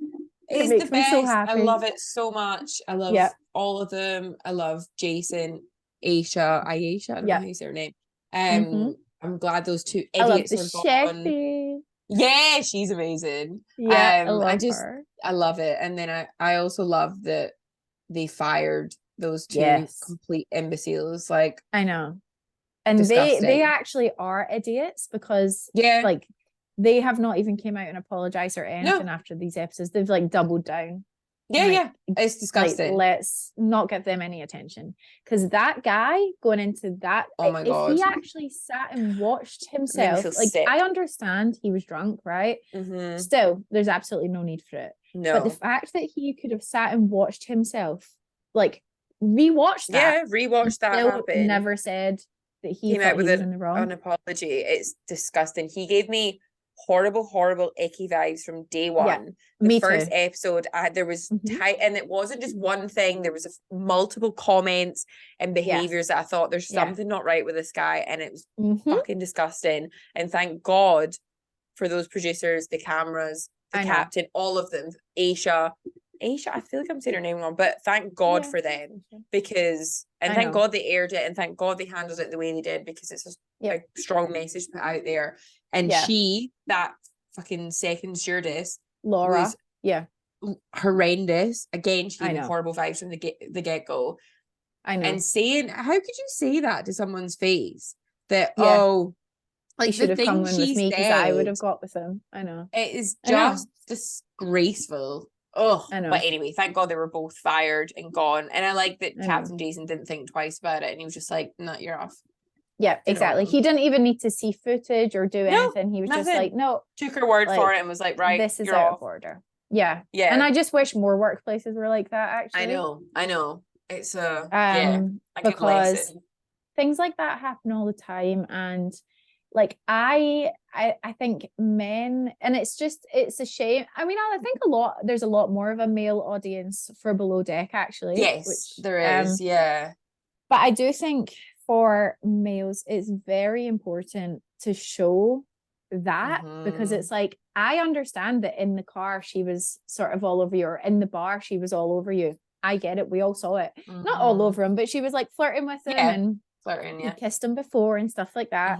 It's makes the best. Me so happy. I love it so much. I love all of them. I love Jason, Ayesha. I don't know how you say her name. I'm glad those two idiots are gone. Yeah, she's amazing. Yeah, I love her. I love it. And then I also love that they fired those two complete imbeciles. Like, I know. And disgusting. they actually are idiots, because like they have not even came out and apologized or anything after these episodes. They've like doubled down. It's disgusting. Like, let's not give them any attention, because that guy going into that, oh my God, if he actually sat and watched himself, like sick. I understand he was drunk, right? Still, there's absolutely no need for it. But the fact that he could have sat and watched himself, like rewatched that happen, never said that he came out with an apology. It's disgusting. He gave me horrible icky vibes from day one. The first episode, there was tight, and it wasn't just one thing. There was multiple comments and behaviors that I thought there's something not right with this guy, and it was fucking disgusting. And thank God for those producers, the cameras, the captain, all of them. Aisha, I feel like I'm saying her name wrong, but thank God for them, because thank God they aired it, and thank God they handled it the way they did, because it's a strong message put out there. And she, that fucking second stewardess, Laura, was horrendous. Again, she gave me horrible vibes from the get-go. I know. And saying, how could you say that to someone's face? That like, he should have come in with me, because I would have got with him. I know. It is just disgraceful. Oh, I know. But anyway, thank God they were both fired and gone. And I like that Captain Jason didn't think twice about it, and he was just like, "No, you're off." Yeah, exactly. He didn't even need to see footage or do anything. He was just like, no. Took her word for it and was like, right, this is out of order. Yeah. Yeah. And I just wish more workplaces were like that, actually. I know. It's because things like that happen all the time. And like I think men, and it's a shame. I mean, I think there's a lot more of a male audience for Below Deck, actually. Yes, which, there is. But I do think for males, it's very important to show that, because it's like, I understand that in the car she was sort of all over you, or in the bar she was all over you. I get it. We all saw it. Not all over him, but she was like flirting with him and he kissed him before and stuff like that.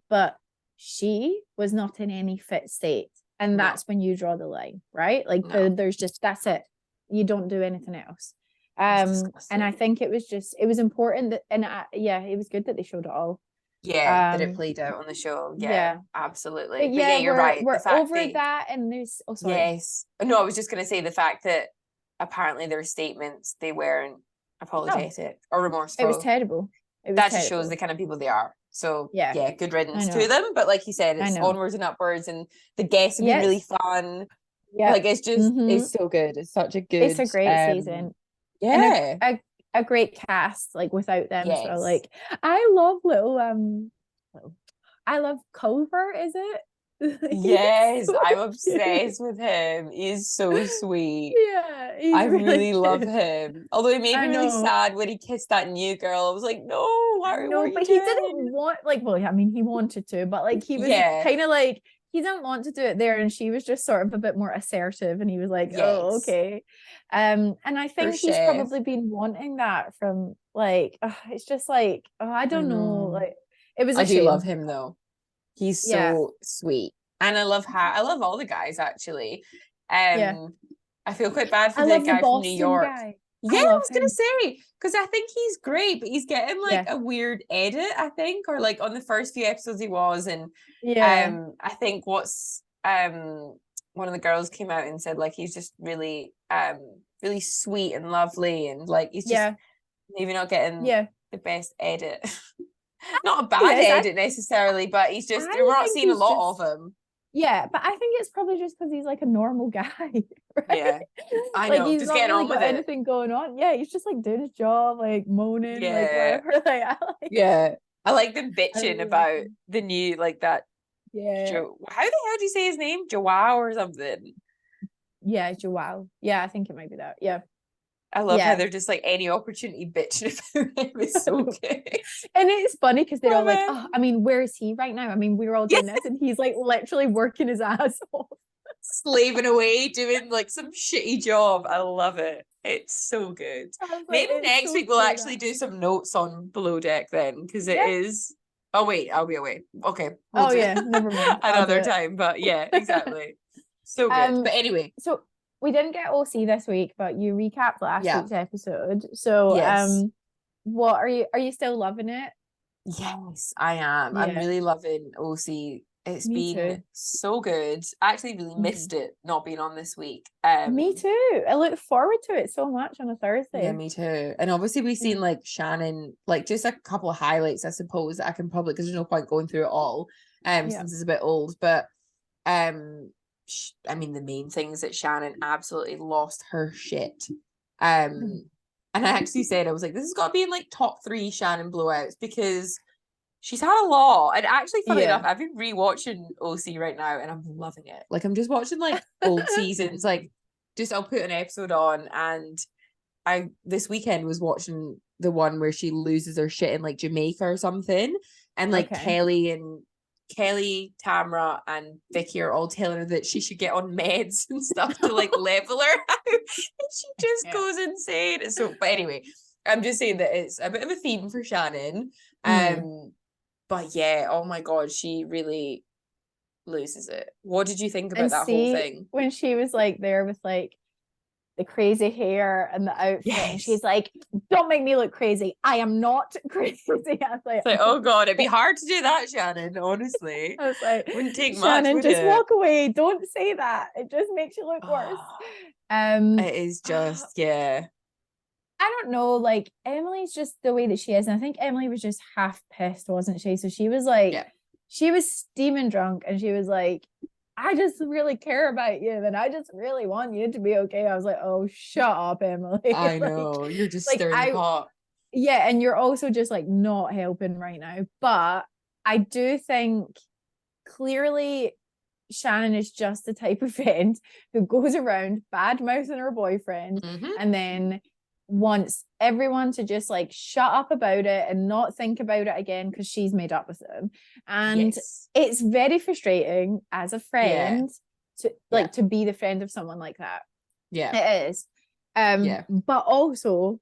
But she was not in any fit state. And that's when you draw the line, right? Like there's just, that's it. You don't do anything else. And I think it was important that, and it was good that they showed it all. Yeah, that it played out on the show. Yeah, absolutely. But yeah, you're right. We're the fact over that, and there's sorry. Yes. No, I was just gonna say the fact that apparently their statements, they weren't apologetic or remorseful. It was terrible. That just shows the kind of people they are. So yeah, good riddance to them. But like you said, it's onwards and upwards, and the guests have been really fun. Yeah, like it's just it's so good. It's such a good. It's a great season. Yeah, and a great cast. Like without them, so like I love I love Culver. Is it? Yes, I'm obsessed with him. He's so sweet. Yeah, I really love him. Although it made me really sad when he kissed that new girl. I was like, no, but he didn't want I mean, he wanted to, but like he was kind of like he didn't want to do it there, and she was just sort of a bit more assertive, and he was like, oh, okay. And I think he's probably been wanting that from like it's just like I don't know, like it was. I do love him though. He's so sweet, and I love all the guys actually. I feel quite bad for the guy from New York. Yeah, I was gonna say, because I think he's great, but he's getting like a weird edit, I think, or like on the first few episodes he was, and I think one of the girls came out and said like he's just really really sweet and lovely, and like he's just maybe not getting the best edit. Not a bad edit necessarily, but he's just we're not seeing a lot of him. Yeah, but I think it's probably just because he's like a normal guy, right? Yeah, I like know. He's just not getting really on with got anything going on. Yeah, he's just like doing his job, like moaning, like whatever. Like, I like them bitching about the new like that. Yeah. How the hell do you say his name? Joao or something? Yeah, Joao. Yeah, I think it might be that. Yeah. I love how they're just like any opportunity bitching about him. It's so good. And it's funny because they're all like, oh, I mean, where is he right now? I mean, we're all doing this, and he's like literally working his ass off. Slaving away, doing like some shitty job. I love it. It's so good. Maybe next week we'll actually do some notes on Below Deck then, because it is. Oh wait, I'll be away. Okay. Never mind. Another time, but yeah, exactly. So good. But anyway, so we didn't get OC this week, but you recapped last week's episode. So what are you still loving it? Yes, I am. I'm really loving OC. It's been so good. I actually really missed it not being on this week. Me too. I look forward to it so much on a Thursday. Yeah, me too. And obviously we've seen like Shannon, like just a couple of highlights, I suppose, that I can probably, because there's no point going through it all since it's a bit old. But I mean, the main thing is that Shannon absolutely lost her shit. And I actually said, I was like, this has got to be in like top 3 Shannon blowouts, because she's had a lot. And actually, funny enough, I've been rewatching OC right now, and I'm loving it. Like, I'm just watching like old seasons. Like, I'll put an episode on, and I this weekend was watching the one where she loses her shit in like Jamaica or something, and like Kelly, Tamra, and Vicky are all telling her that she should get on meds and stuff to like level her out, and she just goes insane. So, but anyway, I'm just saying that it's a bit of a theme for Shannon. But yeah, oh my god, she really loses it. What did you think about that whole thing? When she was like there with like the crazy hair and the outfit, and she's like, don't make me look crazy. I am not crazy. I was like, oh god, it'd be hard to do that, Shannon, honestly. I was like, wouldn't take Shannon, much, just walk away. Don't say that. It just makes you look worse. It is just, I don't know, like Emily's just the way that she is, and I think Emily was just half pissed, wasn't she? So she was like, she was steaming drunk, and she was like, I just really care about you, and I just really want you to be okay. I was like, oh, shut up, Emily. I know, you're just stirring the pot. Yeah, and you're also just like not helping right now. But I do think clearly Shannon is just the type of friend who goes around bad mouthing her boyfriend and then wants everyone to just like shut up about it and not think about it again because she's made up with them. And it's very frustrating as a friend to like to be the friend of someone like that. It is. But also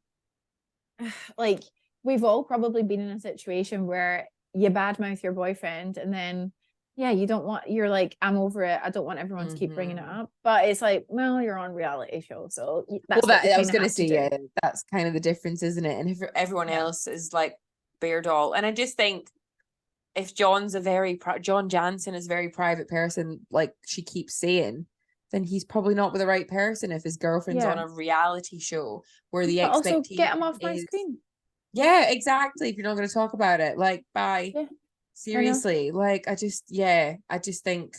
like we've all probably been in a situation where you badmouth your boyfriend and then Yeah, you don't want, you're like, I'm over it. I don't want everyone to keep bringing it up. But it's like, well, you're on reality show, so that's what you I kind was of gonna have to say, do. yeah, that's kind of the difference, isn't it? And if everyone else is like bare doll, and I just think if John's John Jansen is a very private person, like she keeps saying, then he's probably not with the right person if his girlfriend's on a reality show where the But also expectation get him off my is, screen. yeah, exactly. If you're not going to talk about it, like, bye. Yeah, Seriously, like, I just think,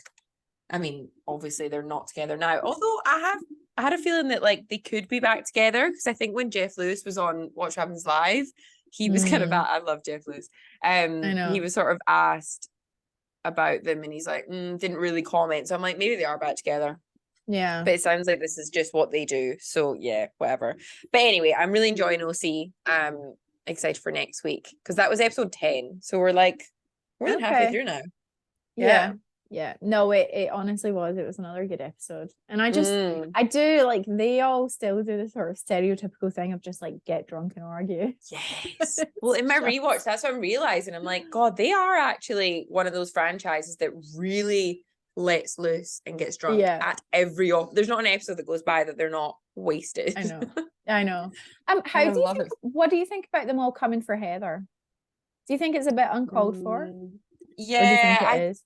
I mean, obviously they're not together now. Although I had a feeling that like they could be back together, because I think when Jeff Lewis was on Watch What Happens Live, he was kind of I love Jeff Lewis. I know. He was sort of asked about them, and he's like, didn't really comment. So I'm like, maybe they are back together. Yeah. But it sounds like this is just what they do. So yeah, whatever. But anyway, I'm really enjoying OC. Excited for next week, because that was episode 10. So we're like more than halfway through now. Yeah. No, it honestly was. It was another good episode. And I do like, they all still do the sort of stereotypical thing of just like get drunk and argue. Yes. Well, in my rewatch, that's what I'm realizing. I'm like, God, they are actually one of those franchises that really lets loose and gets drunk at every there's not an episode that goes by that they're not wasted. I know. What do you think about them all coming for Heather? Do you think it's a bit uncalled for? Yeah. Or do you think it is?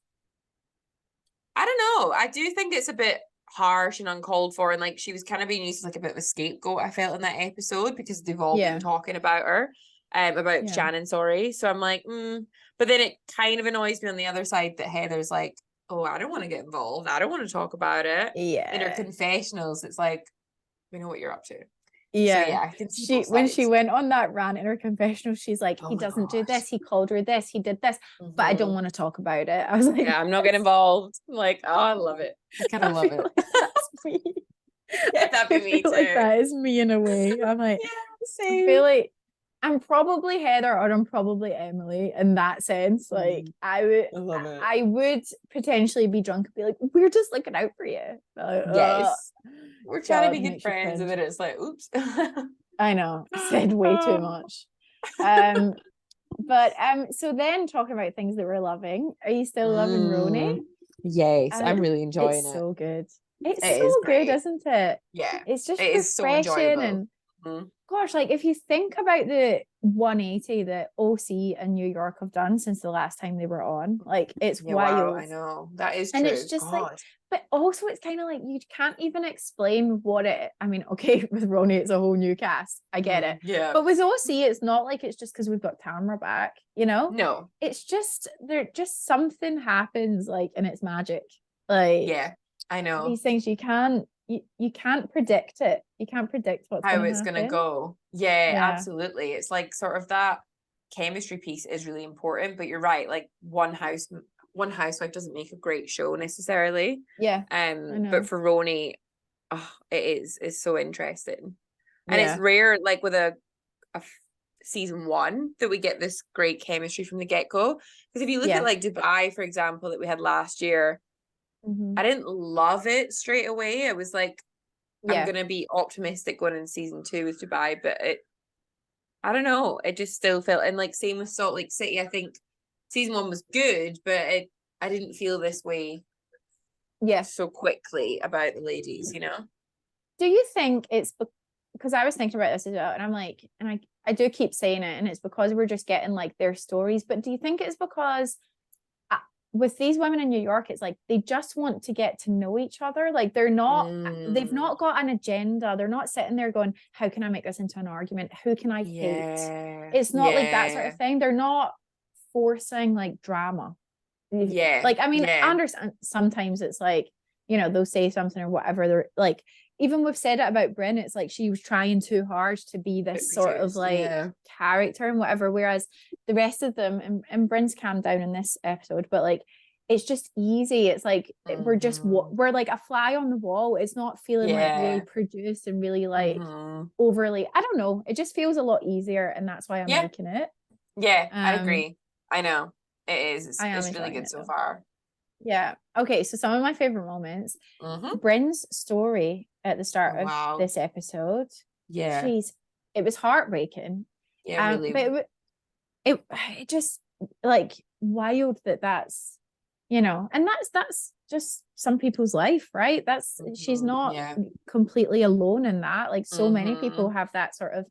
I don't know. I do think it's a bit harsh and uncalled for, and like she was kind of being used as like a bit of a scapegoat, I felt, in that episode, because they've all been talking about her, about Shannon, sorry. So I'm like, but then it kind of annoys me on the other side that Heather's like, oh, I don't want to get involved. I don't want to talk about it. Yeah. In her confessionals, it's like, we know what you're up to. Yeah. So yeah, I can see when she went on that rant in her confessional, she's like, he doesn't do this, he called her this, he did this, but I don't want to talk about it. I was like, yeah, I'm not getting involved. I'm like, oh, I love it. I kind of love it. Like that's me. Yeah, that'd be me too. Like that is me in a way. I'm like, same. I feel like I'm probably Heather, or I'm probably Emily in that sense. Like I would potentially be drunk and be like, we're just looking out for you. Like, yes. We're trying to be good friends, and then it's like, oops. I know. I said way too much. But so then talking about things that we're loving, are you still loving RHONY? Yes, I'm really enjoying it. It's so good. It's so good, isn't it? Yeah. It's just refreshing, so enjoyable. And gosh, like if you think about the 180 that OC and New York have done since the last time they were on, like it's wild. Wow, I know. That is true. And it's just like, but also it's kind of like you can't even explain what it, I mean, okay, with RHONY it's a whole new cast, I get it. Yeah. But with OC it's not like it's just because we've got Tamra back, you know? No. It's just something happens, like, and it's magic. Like, yeah, I know. These things you can't predict it. You can't predict how it's gonna go. Yeah, absolutely. It's like sort of that chemistry piece is really important, but you're right, like one housewife doesn't make a great show necessarily. Yeah. But for RHONY, it's so interesting. And it's rare, like with a season 1, that we get this great chemistry from the get-go. Because if you look at like Dubai, for example, that we had last year, I didn't love it straight away. I was like, I'm gonna be optimistic going in season 2 with Dubai, but I don't know, it just still felt, and like same with Salt Lake City, I think season 1 was good, but I didn't feel this way so quickly about the ladies, you know. Do you think it's because I was thinking about this as well, and I'm like, and I do keep saying it, and it's because we're just getting like their stories, but do you think it's because with these women in New York, it's like they just want to get to know each other. Like they've not got an agenda. They're not sitting there going, how can I make this into an argument? Who can I hate? It's not like that sort of thing. They're not forcing like drama. Like, I mean, I understand sometimes it's like, you know, they'll say something or whatever. They're like, even we've said it about Bryn, it's like she was trying too hard to be this sort of like character and whatever, whereas the rest of them, and Bryn's calmed down in this episode, but like it's just easy. It's like we're like a fly on the wall. It's not feeling like really produced and really like overly, I don't know, it just feels a lot easier, and that's why I'm liking it. I agree. I know it is. It's really good so far. Yeah. Okay. So some of my favorite moments, Bryn's story at the start of this episode. Yeah. It was heartbreaking. Yeah. Really. But it just like wild that's you know, and that's just some people's life, right? That's she's not completely alone in that. Like so many people have that sort of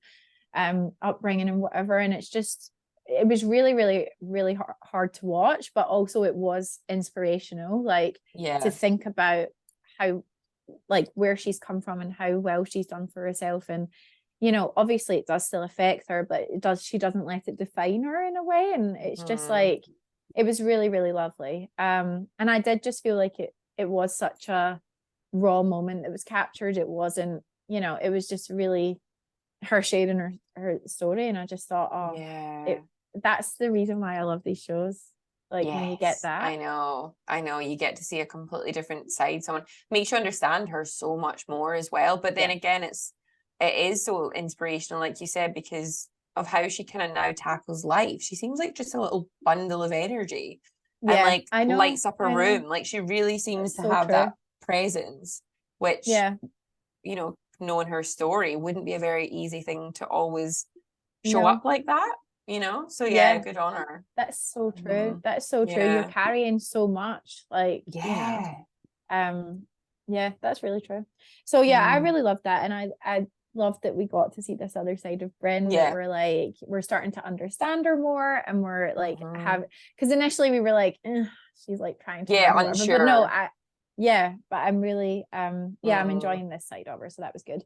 upbringing and whatever, and it's just, it was really, really, really hard to watch, but also it was inspirational, like to think about how, like where she's come from and how well she's done for herself. And you know, obviously it does still affect her, but she doesn't let it define her in a way. And it's just like, it was really, really lovely. And I did just feel like it was such a raw moment that was captured. It wasn't, you know, it was just really her sharing her story. And I just thought, oh, that's the reason why I love these shows. Like when you get that. I know you get to see a completely different side. Someone makes you understand her so much more as well. But then again, it is so inspirational, like you said, because of how she kind of now tackles life. She seems like just a little bundle of energy, and like lights up a room. Like she really seems to have that presence, which you know, knowing her story wouldn't be a very easy thing to always show up like that, you know. So good on her. That's so true. That's so true. You're carrying so much, like you know. That's really true. So I really loved that, and I loved that we got to see this other side of Bryn. That we're starting to understand her more, and we're like because initially we were like she's like trying to unsure. But no, but I'm really I'm enjoying this side of her, so that was good.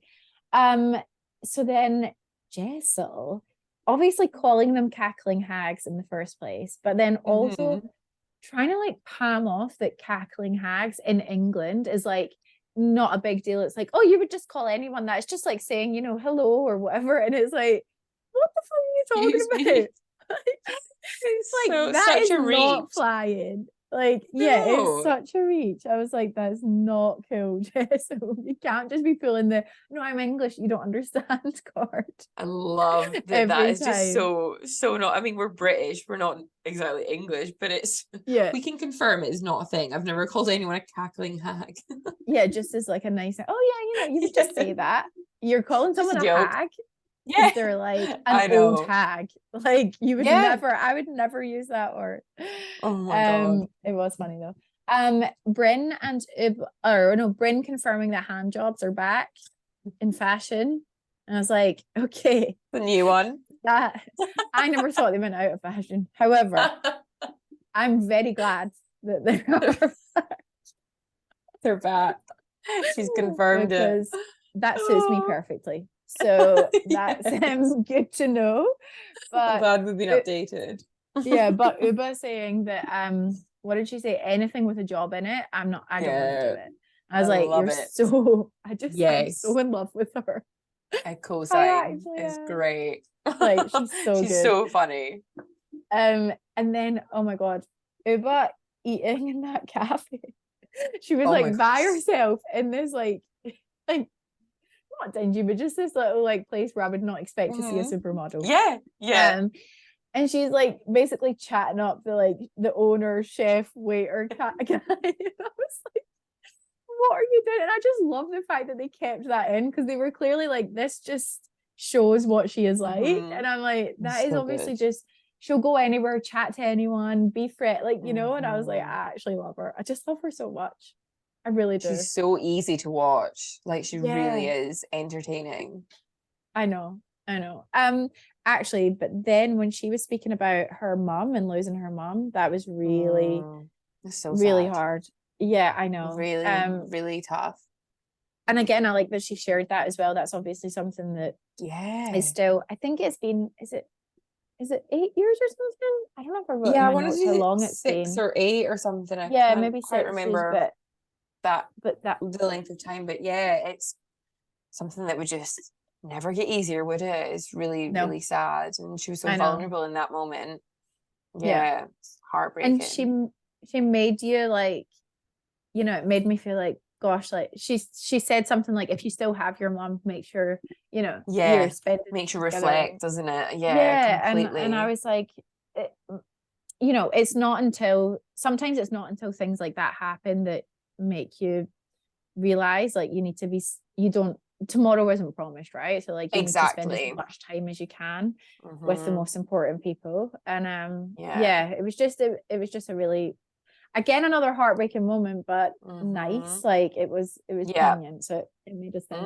So then Jessel, obviously calling them cackling hags in the first place, but then also trying to like palm off that cackling hags in England is like not a big deal. It's like, oh, you would just call anyone that. It's just like saying, you know, hello or whatever. And it's like, what the fuck are you talking about? It's like, so, that is not flying. Like, it's such a reach. I was like, that's not cool, Jess. You can't just be pulling the, no, I'm English, you don't understand card. I love that. That is just so not, I mean, we're British, we're not exactly English, but it's, we can confirm it's not a thing. I've never called anyone a cackling hag. Just as like a nice, you know, you would just say that. You're calling someone a hag. They're like an old hag. Like you would never, I would never use that word. Oh my god. It was funny though. Bryn and Bryn confirming that hand jobs are back in fashion. And I was like, okay. The new one. That I never thought they went out of fashion. However, I'm very glad that they're back. She's confirmed it. That suits me perfectly. So that's good to know. But I'm glad we've been updated. But Uba saying that what did she say? Anything with a job in it, I don't want to do it. I was like, I'm so in love with her. I co-sign. It's great. Like she's so she's good. So funny. And then oh my god, Uba eating in that cafe. She was like by herself in this like not dingy, but just this little like place where I would not expect to see a supermodel. And she's like basically chatting up the owner, chef, waiter guy. And I was like, what are you doing? And I just love the fact that they kept that in, because they were clearly like, this just shows what she is like. And I'm like, that is so obviously good. Just she'll go anywhere, chat to anyone, be friendly, like, you know. And I was like, I actually love her. I just love her so much. I really do. She's so easy to watch. Like she really is entertaining. I know. Actually, but then when she was speaking about her mum and losing her mum, that was really really hard. Yeah, I know. Really, really tough. And again, I like that she shared that as well. That's obviously something that is still, I think it's been, is it 8 years or something? I don't know if I wrote I want to say how long it's 6 or 8 or something. I maybe quite 6 remember that the length of time. But it's something that would just never get easier, would it? It's really, really sad. And she was so vulnerable in that moment. Yeah. It's heartbreaking. And she made you like, you know, it made me feel like, gosh, like she said something like, if you still have your mom, make sure, you know, you're spending, makes you reflect, doesn't it? Completely. And I was like, you know, sometimes it's not until things like that happen that make you realize like tomorrow isn't promised, right? So like you need to spend as much time as you can with the most important people. And it was just a really, again, another heartbreaking moment, but nice. Like it was poignant, so it made us think.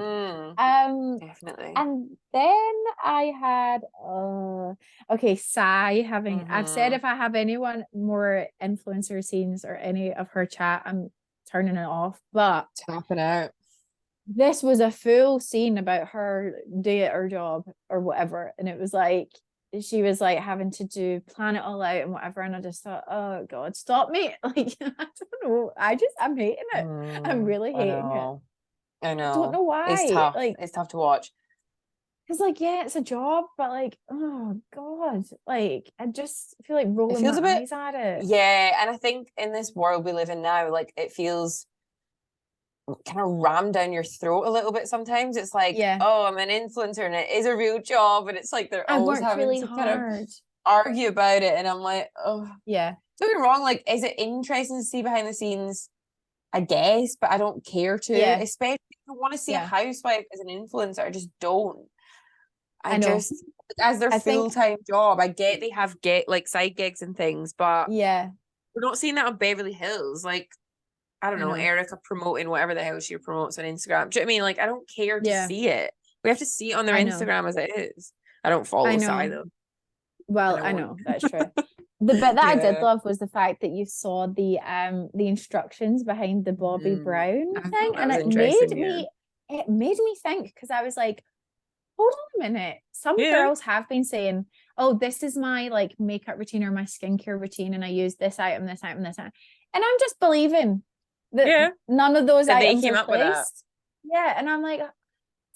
Definitely. And then I had Sai having. I've said if I have anyone more influencer scenes or any of her chat, I'm turning it off. But tapping out. This was a full scene about her day at her job or whatever, and it was like she was like having to plan it all out and whatever, and I just thought, oh god, stop me. Like I don't know, I'm hating it. I'm really hating it. I know. I don't know why. It's tough. Like it's tough to watch. Because like, yeah, it's a job, but like, oh god, like I just feel like rolling my eyes at it. Yeah, and I think in this world we live in now, like it feels kind of rammed down your throat a little bit sometimes. It's like, oh, I'm an influencer and it is a real job, and it's like they're always having really to kind of argue about it, and I'm like, oh yeah, don't get me wrong, like is it interesting to see behind the scenes? I guess, but I don't care to, especially if you want to see a housewife as an influencer. I just don't. I just, as their full-time job, I get they have like side gigs and things, but we're not seeing that on Beverly Hills. Like, I don't know, Erica promoting whatever the hell she promotes on Instagram. Do you know what I mean? Like, I don't care to see it. We have to see it on their Instagram as it is. I don't follow Sai though. Well, I know that's true. The bit that I did love was the fact that you saw the instructions behind the Bobbi Brown thing, and it made me think, because I was like, hold on a minute. Some girls have been saying, oh, this is my like makeup routine or my skincare routine, and I use this item, this item, this item. And I'm just believing that none of those items are placed. Yeah, and I'm like,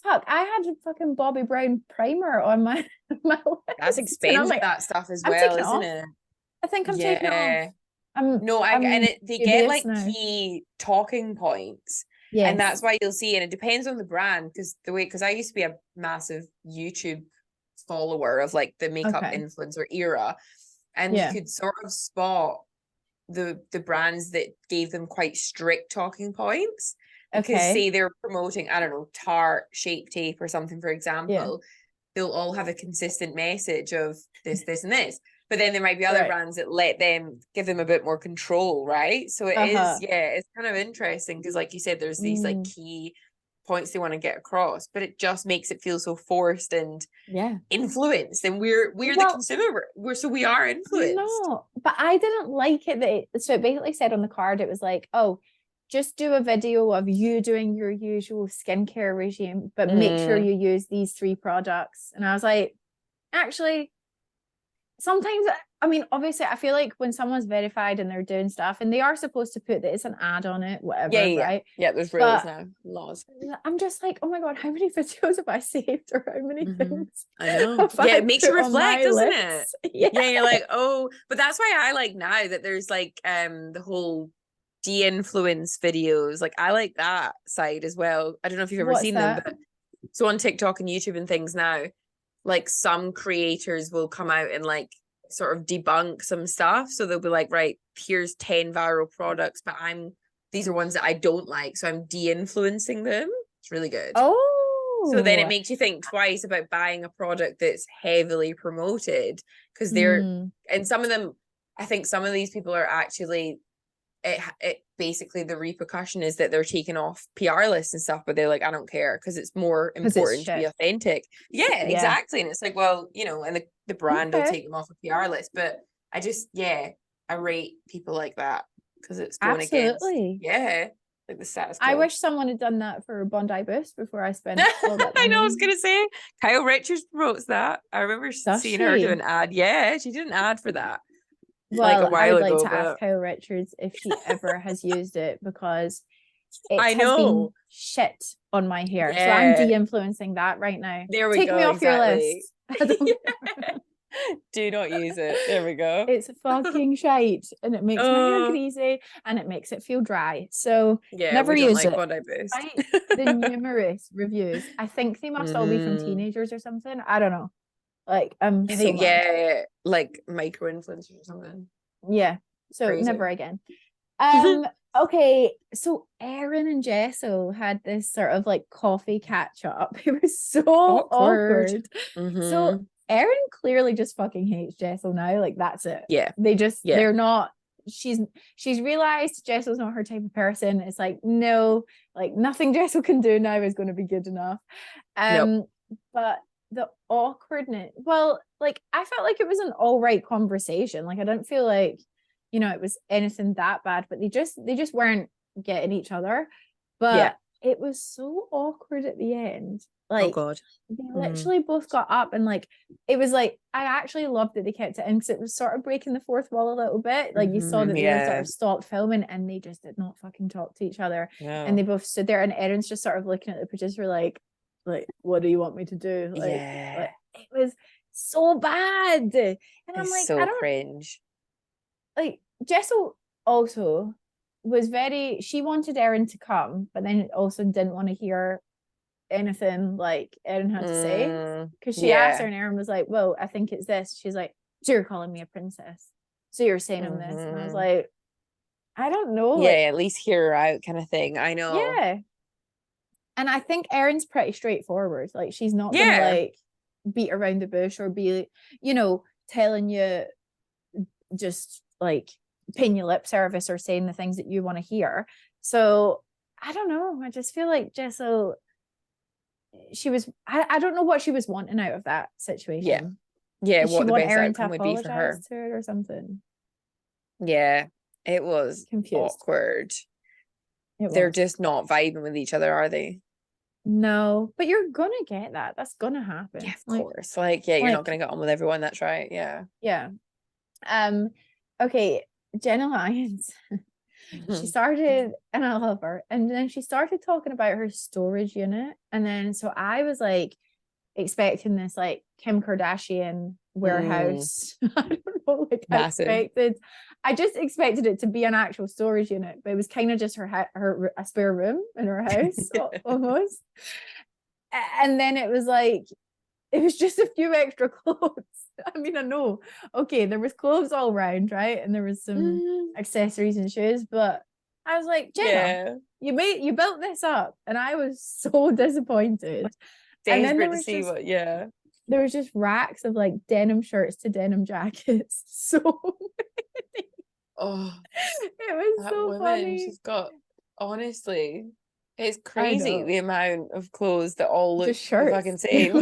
fuck, I had a fucking Bobbi Brown primer on my list. That's expensive, like, that stuff as well, isn't it? I think I'm taking it off. They get like key talking points. Yeah, and that's why you'll see, and it depends on the brand, because I used to be a massive YouTube follower of like the makeup influencer era, and you could sort of spot the brands that gave them quite strict talking points, because say they're promoting, I don't know, Tarte Shape Tape or something, for example, they'll all have a consistent message of this, this, and this. But then there might be other brands that let them give them a bit more control, right? So it is, it's kind of interesting, because like you said, there's these like key points they want to get across, but it just makes it feel so forced and influenced. And we're the consumer. We are influenced. No, but I didn't like it so it basically said on the card, it was like, oh, just do a video of you doing your usual skincare regime, but make sure you use these 3 products. And I was like, actually, sometimes, I mean, obviously, I feel like when someone's verified and they're doing stuff, and they are supposed to put that it's an ad on it, whatever, right? Yeah, there's rules now, laws. I'm just like, oh my God, how many videos have I saved, or how many things? I know. It makes you reflect, doesn't it? Yeah, you're like, oh, but that's why I like now that there's like the whole de-influence videos. Like, I like that side as well. I don't know if you've ever seen them, but so on TikTok and YouTube and things now, like some creators will come out and like sort of debunk some stuff. So they'll be like, right, here's 10 viral products, but these are ones that I don't like, so I'm de-influencing them. It's really good. So then it makes you think twice about buying a product that's heavily promoted, because and some of them, I think some of these people are actually, it basically the repercussion is that they're taking off PR lists and stuff, but they're like, I don't care, because it's more important to be authentic. Yeah, exactly. And it's like, well, you know, and the brand will take them off a PR list, but I just I rate people like that, because it's going against like the status quo. I wish someone had done that for Bondi Boost before I spent all that money. I know, I was gonna say Kyle Richards promotes that. I remember seeing her do an ad. Yeah, she did an ad for that. Well, like a while ago, I would like to ask Kyle Richards if she ever has used it, because it has been shit on my hair. So I'm de-influencing that right now. There we go. Take me off your list. Do not use it. There we go. It's fucking shite, and it makes my hair greasy, and it makes it feel dry. So never use it. Despite the numerous reviews, I think they must all be from teenagers or something. I don't know. Like I think like micro influencers or something. Yeah. So crazy. Never again. Okay, so Erin and Jessel had this sort of like coffee catch up. It was so awkward. So Erin clearly just fucking hates Jessel now. Like, that's it. Yeah. They're not, she's realized Jessel's not her type of person. It's like, no, like nothing Jessel can do now is going to be good enough. Nope. But the awkwardness, well, like I felt like it was an all right conversation. Like I don't feel like, it was anything that bad, but they just weren't getting each other. But it was so awkward at the end. Like, oh God. They literally both got up, and like it was like, I actually loved that they kept it in, because it was sort of breaking the fourth wall a little bit. Like you saw that they had sort of stopped filming, and they just did not fucking talk to each other. And they both stood there, and Erin's just sort of looking at the producer like what do you want me to do? Like it was so bad. And I'm like, so cringe. Like Jessel also was she wanted Erin to come, but then also didn't want to hear anything like Erin had to say, because she asked her, and Erin was like, well, I think it's this. She's like, so you're calling me a princess, so you're saying I'm this. And I was like, I don't know, at least hear her out kind of thing. I know. And I think Erin's pretty straightforward. Like she's not gonna like beat around the bush or be, telling you just like paying you lip service or saying the things that you want to hear. So I don't know, I just feel like Jessel, she was, I don't know what she was wanting out of that situation. Did what the want best Erin to outcome would be for her apologize to her or something? It was confused. Awkward. They're just not vibing with each other, are they? No, but you're gonna get that. That's gonna happen. Yeah, of course. You're not gonna get on with everyone. That's right. Yeah. Okay, Jenna Lyons. She started, and I love her, and then she started talking about her storage unit, and then so I was like expecting this like Kim Kardashian warehouse. I don't know, like massive. I just expected it to be an actual storage unit, but it was kind of just her a spare room in her house almost. And then it was like, it was just a few extra clothes. I mean, I know, okay, there was clothes all around, right? And there was some accessories and shoes, but I was like, Jenna, you built this up, and I was so disappointed. And then there was there was just racks of like denim shirts to denim jackets. So many. It was so funny. She's got, honestly, it's crazy the amount of clothes that all look just shirts. The fucking same.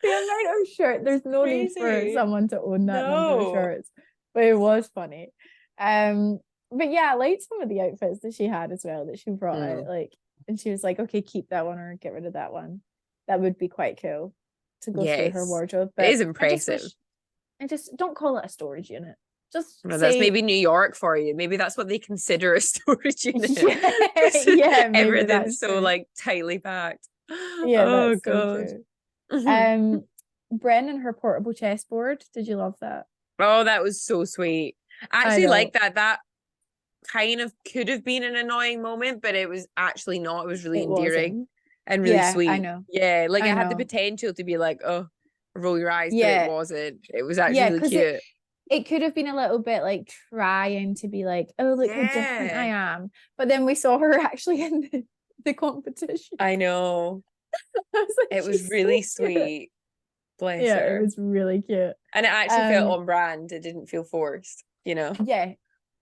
The amount of shirt, there's no need for someone to own that number of shirts, but it was funny. But yeah, I liked some of the outfits that she had as well, that she brought out, like, and she was like, okay, keep that one or get rid of that one. That would be quite cool to go through her wardrobe. But it is impressive. I just don't call it a storage unit. Just that's maybe New York for you. Maybe that's what they consider a storage unit. Everything's so like tightly packed. Oh God. So Bren and her portable chessboard. Did you love that? Oh, that was so sweet. I actually like that. That kind of could have been an annoying moment, but it was actually not. It was really endearing and really sweet. I know. Yeah, like it had the potential to be like, oh, roll your eyes, but it wasn't. It was actually really cute. It could have been a little bit like trying to be like, oh, look how different I am. But then we saw her actually in the competition. I know. I was like, it was really sweet. Bless her. It was really cute. And it actually felt on brand. It didn't feel forced, Yeah.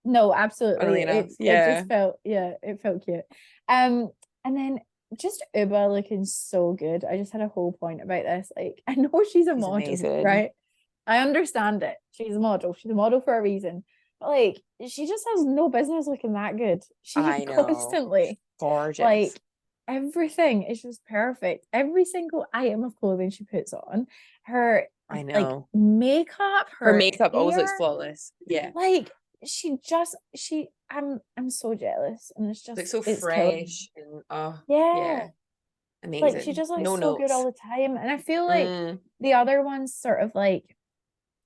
No, absolutely. It just felt, it felt cute. And then just Uba looking so good. I just had a whole point about this. Like, I know she's a model, amazing. Right? I understand it. She's a model. She's a model for a reason. But like, she just has no business looking that good. She's constantly gorgeous. Like, everything is just perfect. Every single item of clothing she puts on, her like makeup, her makeup always looks flawless. Yeah. Like I'm so jealous, and it's just looks so fresh and amazing. Like she just looks so good all the time, and I feel like the other ones sort of like,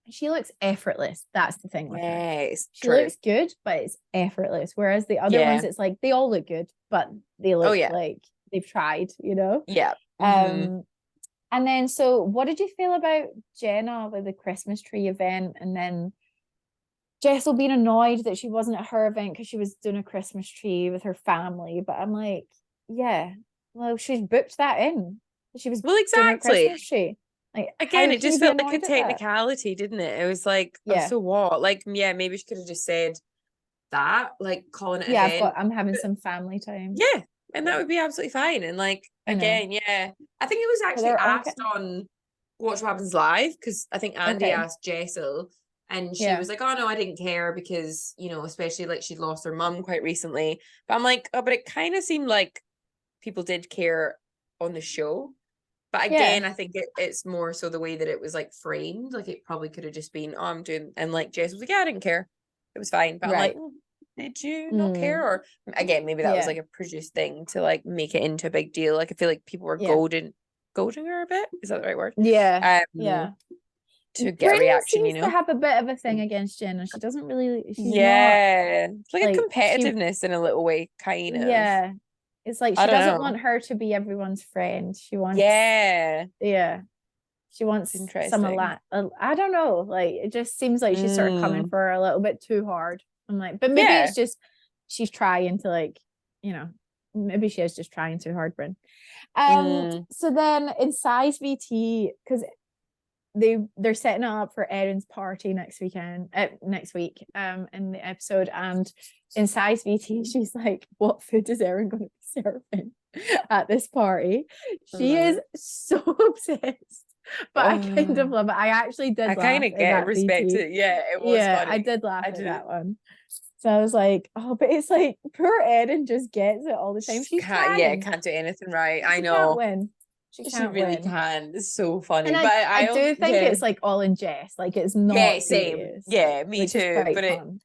she looks effortless. That's the thing with her. She looks good, but it's effortless. Whereas the other ones, it's like they all look good, but they look like they've tried, Yeah. And then, so what did you feel about Jenna with the Christmas tree event, and then Jessel being annoyed that she wasn't at her event because she was doing a Christmas tree with her family? But I'm like, well, she's booked that in. She was exactly. doing a Christmas tree. Like, again, it just felt like a annoyed at that? technicality, didn't it? It was like, oh, Yeah. so what? Like, yeah, maybe she could have just said that, like calling it Yeah, event. I'm having But some family time. yeah, and that Yeah. would be absolutely fine. And like, I know. again, yeah, I think it was But actually they're all asked on Watch What Happens Live, because I think Andy okay. asked Jessel, and she Yeah. was like, oh no, I didn't care, because, you know, especially like she'd lost her mum quite recently. But I'm like, oh, but it kind of seemed like people did care on the show. But Yeah. again, I think it's more so the way that it was like framed. Like it probably could have just been, oh, I'm doing, and like Jess was like, yeah, I didn't care. It was fine. But I'm like, Right. did you not care? Or again, maybe that was Yeah. like a produced thing to like make it into a big deal. Like I feel like people were Yeah. goading her a bit. Is that the right word? Yeah. Yeah. To get a Brittany reaction, seems you know? to have a bit of a thing against Jen, and she doesn't really, she's not Yeah. It's like a like competitiveness in a little way, kind of. yeah. It's like I she don't doesn't know. want her to be everyone's friend. She wants Yeah. she wants Interesting. some I don't know. Like it just seems like she's sort of coming for her a little bit too hard. I'm like, but maybe it's just she's trying to like, you know, maybe she is just trying too hard, Bryn. So then in size VT, because they're setting it up for Erin's party next week in the episode, and in size VT she's like, what food is Erin going to be serving at this party? She is so obsessed, but I kind of love it. I actually did laugh kind of at get that respect VT. it. Yeah, it was funny. I did laugh at that one. So I was like, oh, but it's like poor Erin just gets it all the time. She's trying. Can't do anything right. I know. Can't win. She really can. It's so funny. And but I do think it's like all in jest. Like it's not serious. Yeah, me too. But fun.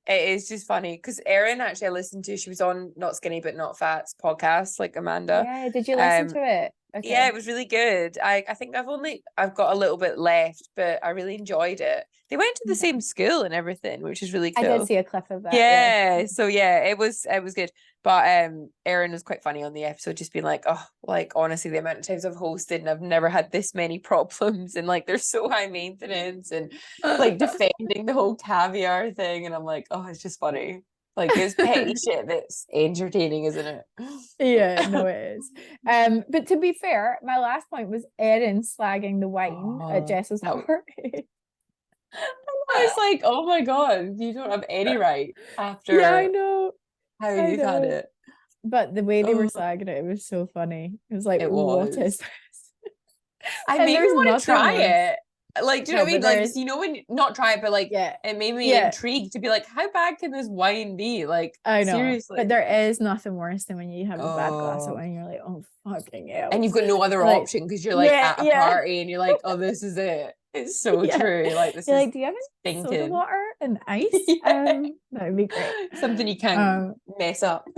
It is just funny because Erin, actually, I listened to, she was on Not Skinny But Not Fat's podcast, like Amanda. Yeah, did you listen to it? Okay. Yeah, it was really good. I think I've got a little bit left, but I really enjoyed it. They went to the same school and everything, which is really cool. I did see a clip of that. Yeah. So yeah, it was good. But Erin was quite funny on the episode, just being like, oh, like honestly, the amount of times I've hosted and I've never had this many problems, and like they're so high maintenance, and like defending the whole caviar thing, and I'm like, oh, it's just funny. Like it's petty shit that's entertaining, isn't it? Yeah, no, it is. But to be fair, my last point was Erin slagging the wine at Jess's party. I was like, oh my god, you don't have any right after. Yeah, I know how you've had it. But the way they were slagging it was so funny. It was like, what is this? I made me want to try it. Like, do you know what I mean? Like, you know, when not try it, but like, it made me intrigued to be like, how bad can this wine be? Like, I know, seriously. But there is nothing worse than when you have a bad glass of wine, you're like, oh fucking hell. And you've got no other option because you're like at a party and you're like, oh, this is it. It's so true. Like, this is like, do you have any soda water and ice? That would be great. Something you can't mess up.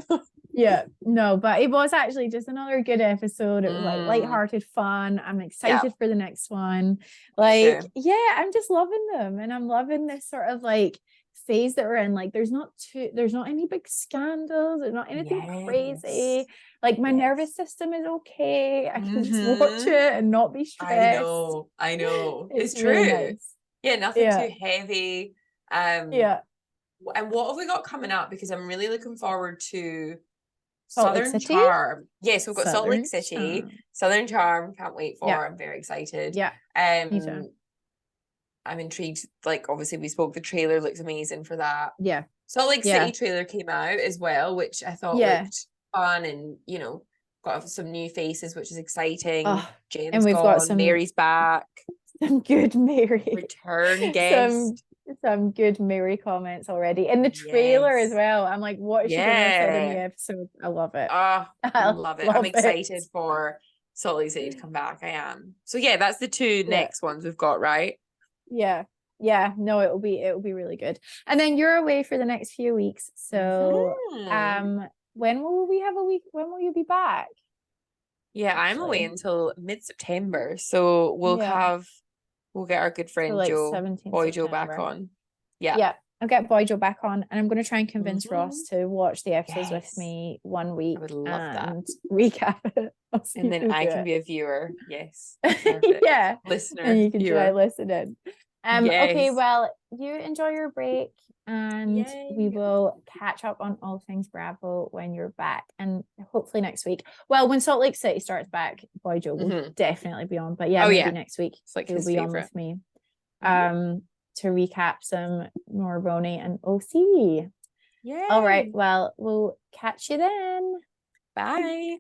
Yeah, no, but it was actually just another good episode. It was like lighthearted fun. I'm excited for the next one. Like, I'm just loving them, and I'm loving this sort of like phase that we're in. Like, there's not any big scandals. There's not anything crazy. Like, my nervous system is okay. I can just watch it and not be stressed. I know. It's true. Really nice. Yeah, nothing too heavy. And what have we got coming up? Because I'm really looking forward to Southern Charm. Yes, we've got Salt Lake City. Southern Charm, can't wait for. I'm very excited. Yeah. Me too. I'm intrigued. Like, obviously we spoke, the trailer looks amazing for that. Yeah. Salt Lake City trailer came out as well, which I thought looked fun, and you know, got some new faces, which is exciting. Jen's and we've got Mary's back. Some good Mary. Return guest. Some good Mary comments already in the trailer as well. I'm like, what is she gonna say in the episode? I love it. I love it. I'm excited for Salt Lake City to come back. I am. So yeah, that's the two next ones we've got, right? Yeah. No, it'll be really good. And then you're away for the next few weeks. So when will we have a week? When will you be back? Yeah, I'm away until mid-September. So we'll get our good friend Boy Joe back on. Yeah. I'll get Boy Joe back on, and I'm going to try and convince Ross to watch the episodes with me one week. I would love that. Recap it. And then I can be a viewer. Yes. Yeah. Listener. And you can try listening. Okay, Yes. well, you enjoy your break, and Yay. we will catch up on all things Bravo when you're back, and hopefully next week. Well, when Salt Lake City starts back, Boy Joe will definitely be on. But yeah, maybe next week It's like he'll his be on favorite. with me. To recap some more RHONY and OC. Yay. All right, well, we'll catch you then. Bye.